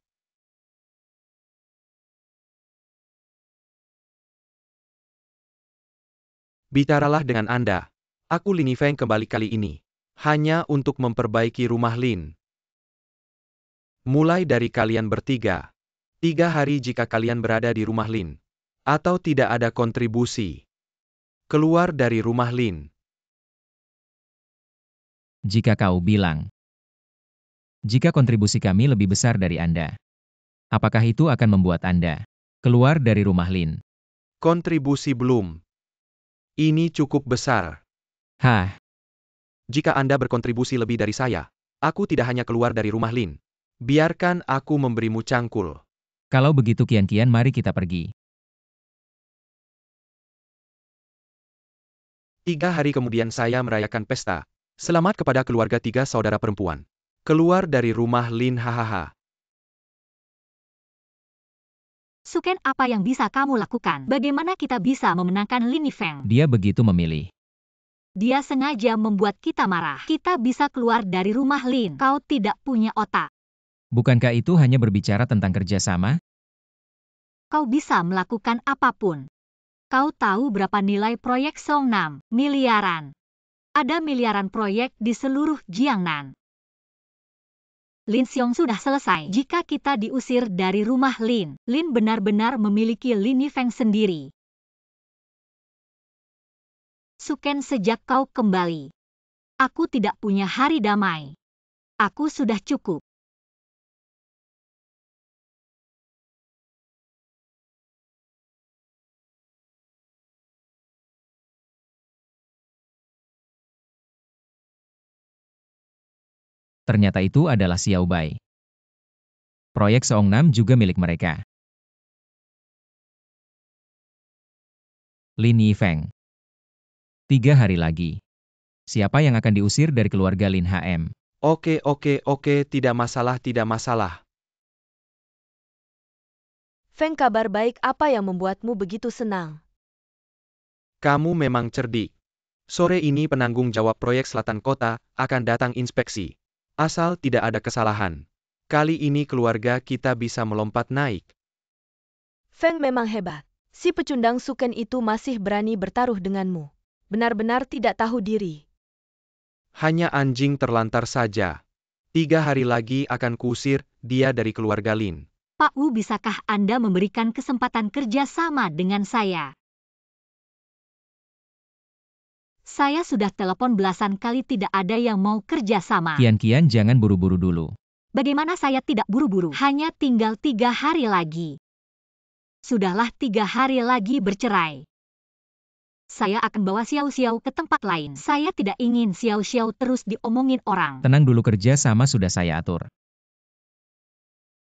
Bicaralah dengan Anda. Aku Lin Yifeng kembali kali ini. Hanya untuk memperbaiki rumah Lin. Mulai dari kalian bertiga. 3 hari jika kalian berada di rumah Lin. Atau tidak ada kontribusi. Keluar dari rumah Lin. Jika kau bilang, jika kontribusi kami lebih besar dari Anda, apakah itu akan membuat Anda keluar dari rumah Lin? Kontribusi belum. Ini cukup besar. Hah, Jika Anda berkontribusi lebih dari saya, aku tidak hanya keluar dari rumah Lin. Biarkan aku memberimu cangkul. kalau begitu kian-kian mari kita pergi. 3 hari kemudian saya merayakan pesta. Selamat kepada keluarga 3 saudara perempuan. Keluar dari rumah Lin, hahaha. Suken, apa yang bisa kamu lakukan? Bagaimana kita bisa memenangkan Lin Yifeng? Dia begitu memilih. Dia sengaja membuat kita marah. Kita bisa keluar dari rumah Lin. Kau tidak punya otak. Bukankah itu hanya berbicara tentang kerjasama? Kau bisa melakukan apapun. Kau tahu berapa nilai proyek Songnam? Miliaran. Ada miliaran proyek di seluruh Jiangnan. Lin Xiong sudah selesai. Jika kita diusir dari rumah Lin, Lin benar-benar memiliki Lin Yifeng sendiri. Suken, sejak kau kembali, aku tidak punya hari damai. Aku sudah cukup. Ternyata itu adalah Xiao Bai. Proyek Songnam juga milik mereka. Lin Yifeng. 3 hari lagi. Siapa yang akan diusir dari keluarga Lin HM? Oke, tidak masalah, tidak masalah. Feng, kabar baik apa yang membuatmu begitu senang? Kamu memang cerdik. Sore ini penanggung jawab proyek Selatan Kota akan datang inspeksi. Asal tidak ada kesalahan. Kali ini keluarga kita bisa melompat naik. Feng memang hebat. Si pecundang Suken itu masih berani bertaruh denganmu. Benar-benar tidak tahu diri. Hanya anjing terlantar saja. 3 hari lagi akan kuusir dia dari keluarga Lin. Pak Wu, bisakah Anda memberikan kesempatan kerja sama dengan saya? Saya sudah telepon belasan kali, tidak ada yang mau kerja sama. Kian-kian jangan buru-buru dulu. Bagaimana saya tidak buru-buru? Hanya tinggal 3 hari lagi. Sudahlah, 3 hari lagi bercerai. Saya akan bawa Xiao Xiao ke tempat lain. Saya tidak ingin Xiao Xiao terus diomongin orang. Tenang dulu, kerja sama sudah saya atur.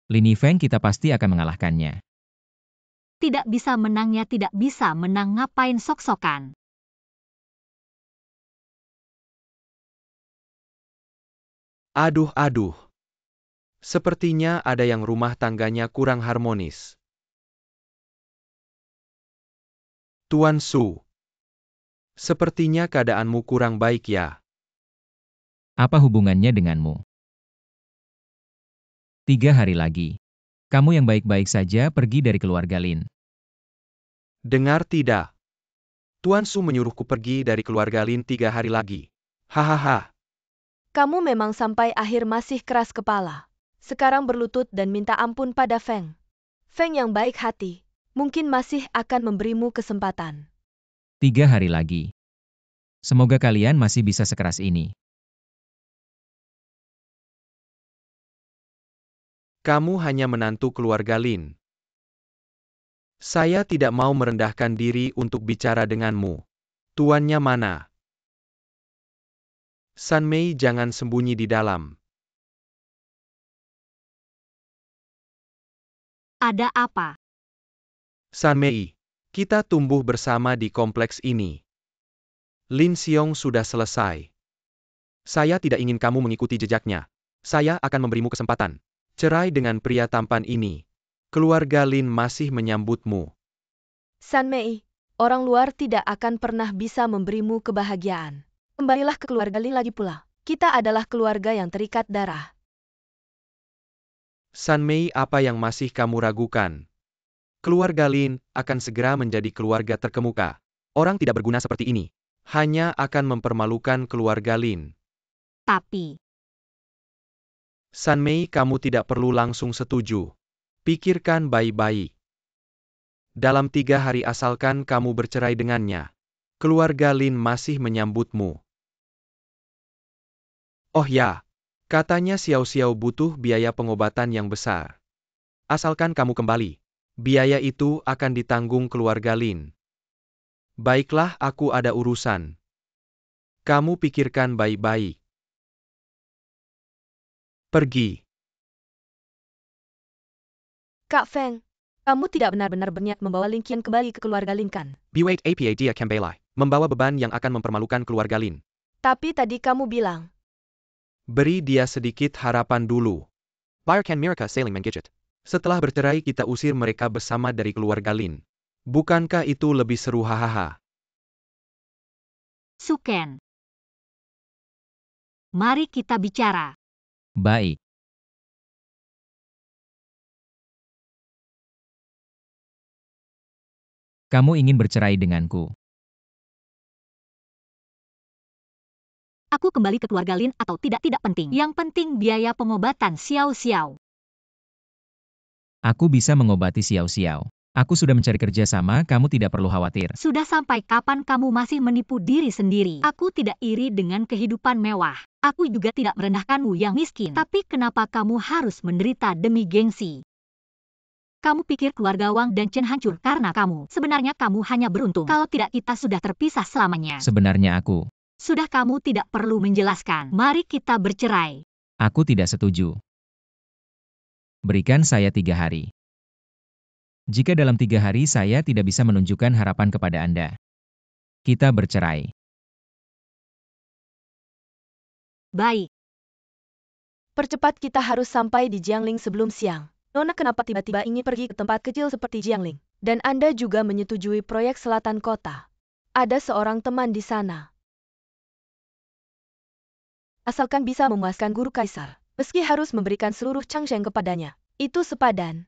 Lin Yifeng, kita pasti akan mengalahkannya. Tidak bisa menangnya, tidak bisa menang, ngapain sok-sokan? Aduh. Sepertinya ada yang rumah tangganya kurang harmonis. Tuan Su. Sepertinya keadaanmu kurang baik ya. Apa hubungannya denganmu? 3 hari lagi. Kamu yang baik-baik saja pergi dari keluarga Lin. Dengar tidak? Tuan Su menyuruhku pergi dari keluarga Lin 3 hari lagi. Hahaha. Kamu memang sampai akhir masih keras kepala. Sekarang berlutut dan minta ampun pada Feng. Feng yang baik hati, mungkin masih akan memberimu kesempatan. 3 hari lagi. Semoga kalian masih bisa sekeras ini. Kamu hanya menantu keluarga Lin. Saya tidak mau merendahkan diri untuk bicara denganmu. Tuannya mana? San Mei jangan sembunyi di dalam. Ada apa? San Mei, kita tumbuh bersama di kompleks ini. Lin Xiong sudah selesai. Saya tidak ingin kamu mengikuti jejaknya. Saya akan memberimu kesempatan. Cerai dengan pria tampan ini. Keluarga Lin masih menyambutmu. San Mei, orang luar tidak akan pernah bisa memberimu kebahagiaan. Kembalilah ke keluarga Lin lagi pula. Kita adalah keluarga yang terikat darah. San Mei, apa yang masih kamu ragukan? Keluarga Lin akan segera menjadi keluarga terkemuka. Orang tidak berguna seperti ini hanya akan mempermalukan keluarga Lin. Tapi, San Mei, kamu tidak perlu langsung setuju. Pikirkan baik-baik. Dalam 3 hari asalkan kamu bercerai dengannya, keluarga Lin masih menyambutmu. Oh ya, katanya Xiao Xiao butuh biaya pengobatan yang besar. Asalkan kamu kembali, biaya itu akan ditanggung keluarga Lin. Baiklah, aku ada urusan. Kamu pikirkan baik-baik. Pergi. Kak Feng, kamu tidak benar-benar berniat membawa Lin Qian kembali ke keluarga Lin kan? Buat apa dia kembali, membawa beban yang akan mempermalukan keluarga Lin. Tapi tadi kamu bilang, Beri dia sedikit harapan dulu. Biarkan mereka saling menggigit. Setelah bercerai kita usir mereka bersama dari keluarga Lin. Bukankah itu lebih seru, hahaha? Suken. Mari kita bicara. Baik. Kamu ingin bercerai denganku. Aku kembali ke keluarga Lin atau tidak penting. Yang penting biaya pengobatan Xiao Xiao. Aku bisa mengobati Xiao Xiao. Aku sudah mencari kerja sama, kamu tidak perlu khawatir. Sudah sampai kapan kamu masih menipu diri sendiri? Aku tidak iri dengan kehidupan mewah. Aku juga tidak merendahkanmu yang miskin. Tapi kenapa kamu harus menderita demi gengsi? Kamu pikir keluarga Wang dan Chen hancur karena kamu? Sebenarnya kamu hanya beruntung. Kalau tidak kita sudah terpisah selamanya. Sebenarnya aku Sudah, kamu tidak perlu menjelaskan. Mari kita bercerai. tidak setuju. Berikan saya 3 hari. Jika dalam 3 hari saya tidak bisa menunjukkan harapan kepada Anda, kita bercerai. Baik. percepat, kita harus sampai di Jiangling sebelum siang. Nona kenapa tiba-tiba ingin pergi ke tempat kecil seperti Jiangling? Dan Anda juga menyetujui proyek selatan kota. Ada seorang teman di sana. Asalkan bisa memuaskan guru kaisar, meski harus memberikan seluruh Changsheng kepadanya, itu sepadan.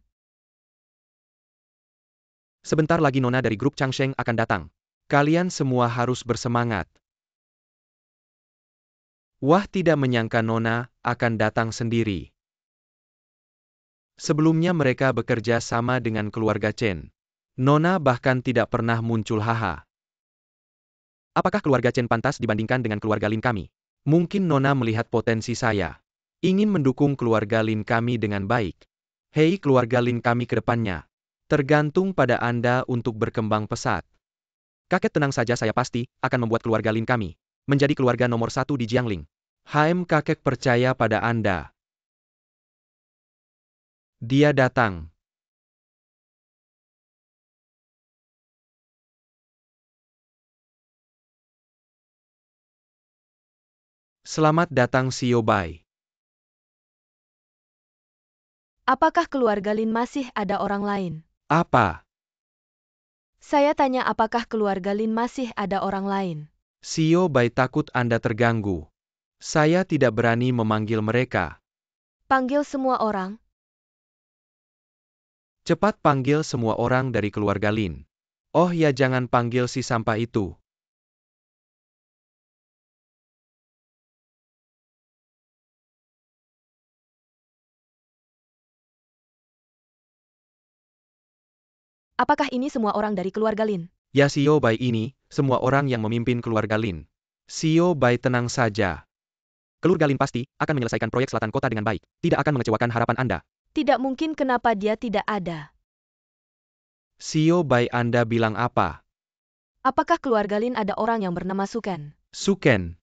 Sebentar lagi nona dari grup Changsheng akan datang. Kalian semua harus bersemangat. Wah, tidak menyangka nona akan datang sendiri. Sebelumnya mereka bekerja sama dengan keluarga Chen. Nona bahkan tidak pernah muncul, haha. Apakah keluarga Chen pantas dibandingkan dengan keluarga Lin kami? Mungkin nona melihat potensi saya. Ingin mendukung keluarga Lin kami dengan baik. Hei keluarga Lin kami ke depannya. Tergantung pada Anda untuk berkembang pesat. Kakek, tenang saja, saya pasti akan membuat keluarga Lin kami menjadi keluarga nomor 1 di Jiangling. Kakek percaya pada Anda. Dia datang. Selamat datang Xiao Bai. Apakah keluarga Lin masih ada orang lain? Apa? Saya tanya apakah keluarga Lin masih ada orang lain? Xiao Bai, takut Anda terganggu. Saya tidak berani memanggil mereka. Panggil semua orang. Cepat panggil semua orang dari keluarga Lin. Oh ya, jangan panggil si sampah itu. Apakah ini semua orang dari keluarga Lin? Ya, Xiao Bai, ini semua orang yang memimpin keluarga Lin. Xiao Bai, tenang saja. Keluarga Lin pasti akan menyelesaikan proyek selatan kota dengan baik. Tidak akan mengecewakan harapan Anda. Tidak mungkin kenapa dia tidak ada. Xiao Bai, Anda bilang apa? Apakah keluarga Lin ada orang yang bernama Suken? Suken.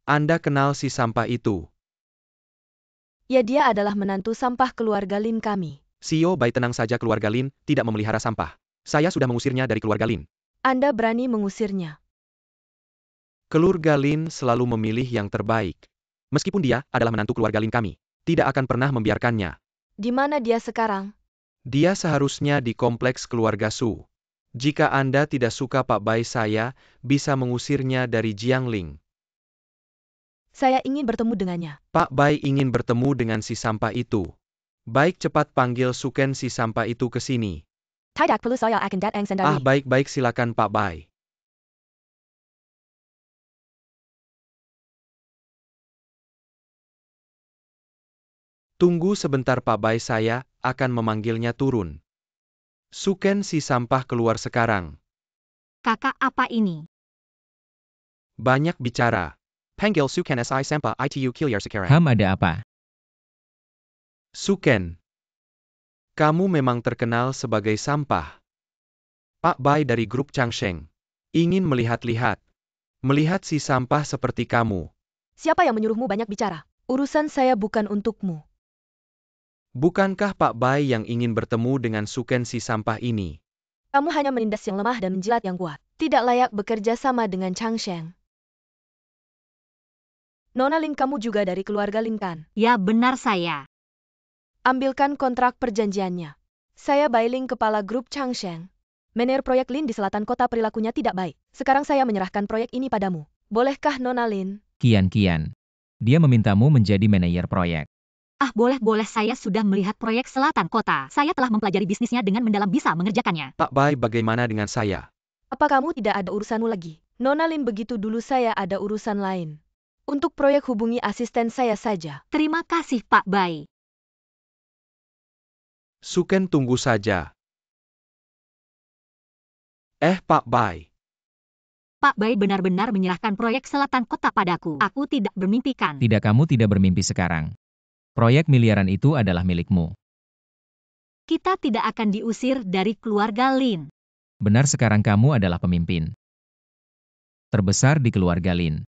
Anda kenal si sampah itu? Ya, dia adalah menantu sampah keluarga Lin kami. Xiao Bai, tenang saja, keluarga Lin tidak memelihara sampah. Saya sudah mengusirnya dari keluarga Lin. Anda berani mengusirnya. Keluarga Lin selalu memilih yang terbaik. Meskipun dia adalah menantu keluarga Lin kami, tidak akan pernah membiarkannya. Di mana dia sekarang? Dia seharusnya di kompleks keluarga Su. Jika Anda tidak suka Pak Bai, saya bisa mengusirnya dari Jiangling. Saya ingin bertemu dengannya. Pak Bai ingin bertemu dengan si sampah itu. Baik, cepat panggil Suken si sampah itu ke sini. Tidak perlu, saya akan datang sendiri. Baik-baik, silakan Pak Bai. Tunggu sebentar Pak Bai, saya akan memanggilnya turun. Suken si sampah keluar sekarang. Kakak, apa ini? Banyak bicara. Panggil Suken si sampah itu keluar sekarang. Ada apa? Suken. Kamu memang terkenal sebagai sampah. Pak Bai dari grup Changsheng ingin melihat-lihat. Melihat si sampah seperti kamu. Siapa yang menyuruhmu banyak bicara? Urusan saya bukan untukmu. Bukankah Pak Bai yang ingin bertemu dengan Suken si sampah ini? Kamu hanya menindas yang lemah dan menjilat yang kuat. Tidak layak bekerja sama dengan Changsheng. Nona Lin, kamu juga dari keluarga Lin kan? Ya, benar saya. Ambilkan kontrak perjanjiannya. Saya Bai Ling, kepala grup Changsheng. Manajer proyek Lin di selatan kota, perilakunya tidak baik. Sekarang saya menyerahkan proyek ini padamu. Bolehkah Nona Lin? Kian. Dia memintamu menjadi manajer proyek. Boleh, saya sudah melihat proyek selatan kota. Saya telah mempelajari bisnisnya dengan mendalam, bisa mengerjakannya. Pak Bai, bagaimana dengan saya? Apa kamu tidak ada urusanmu lagi? Nona Lin, begitu dulu saya ada urusan lain. Untuk proyek hubungi asisten saya saja. Terima kasih Pak Bai. Suken, tunggu saja. Pak Bai. Pak Bai benar-benar menyerahkan proyek selatan kota padaku. Aku tidak bermimpikan. Tidak, kamu tidak bermimpi sekarang. Proyek miliaran itu adalah milikmu. Kita tidak akan diusir dari keluarga Lin. Benar, sekarang kamu adalah pemimpin terbesar di keluarga Lin.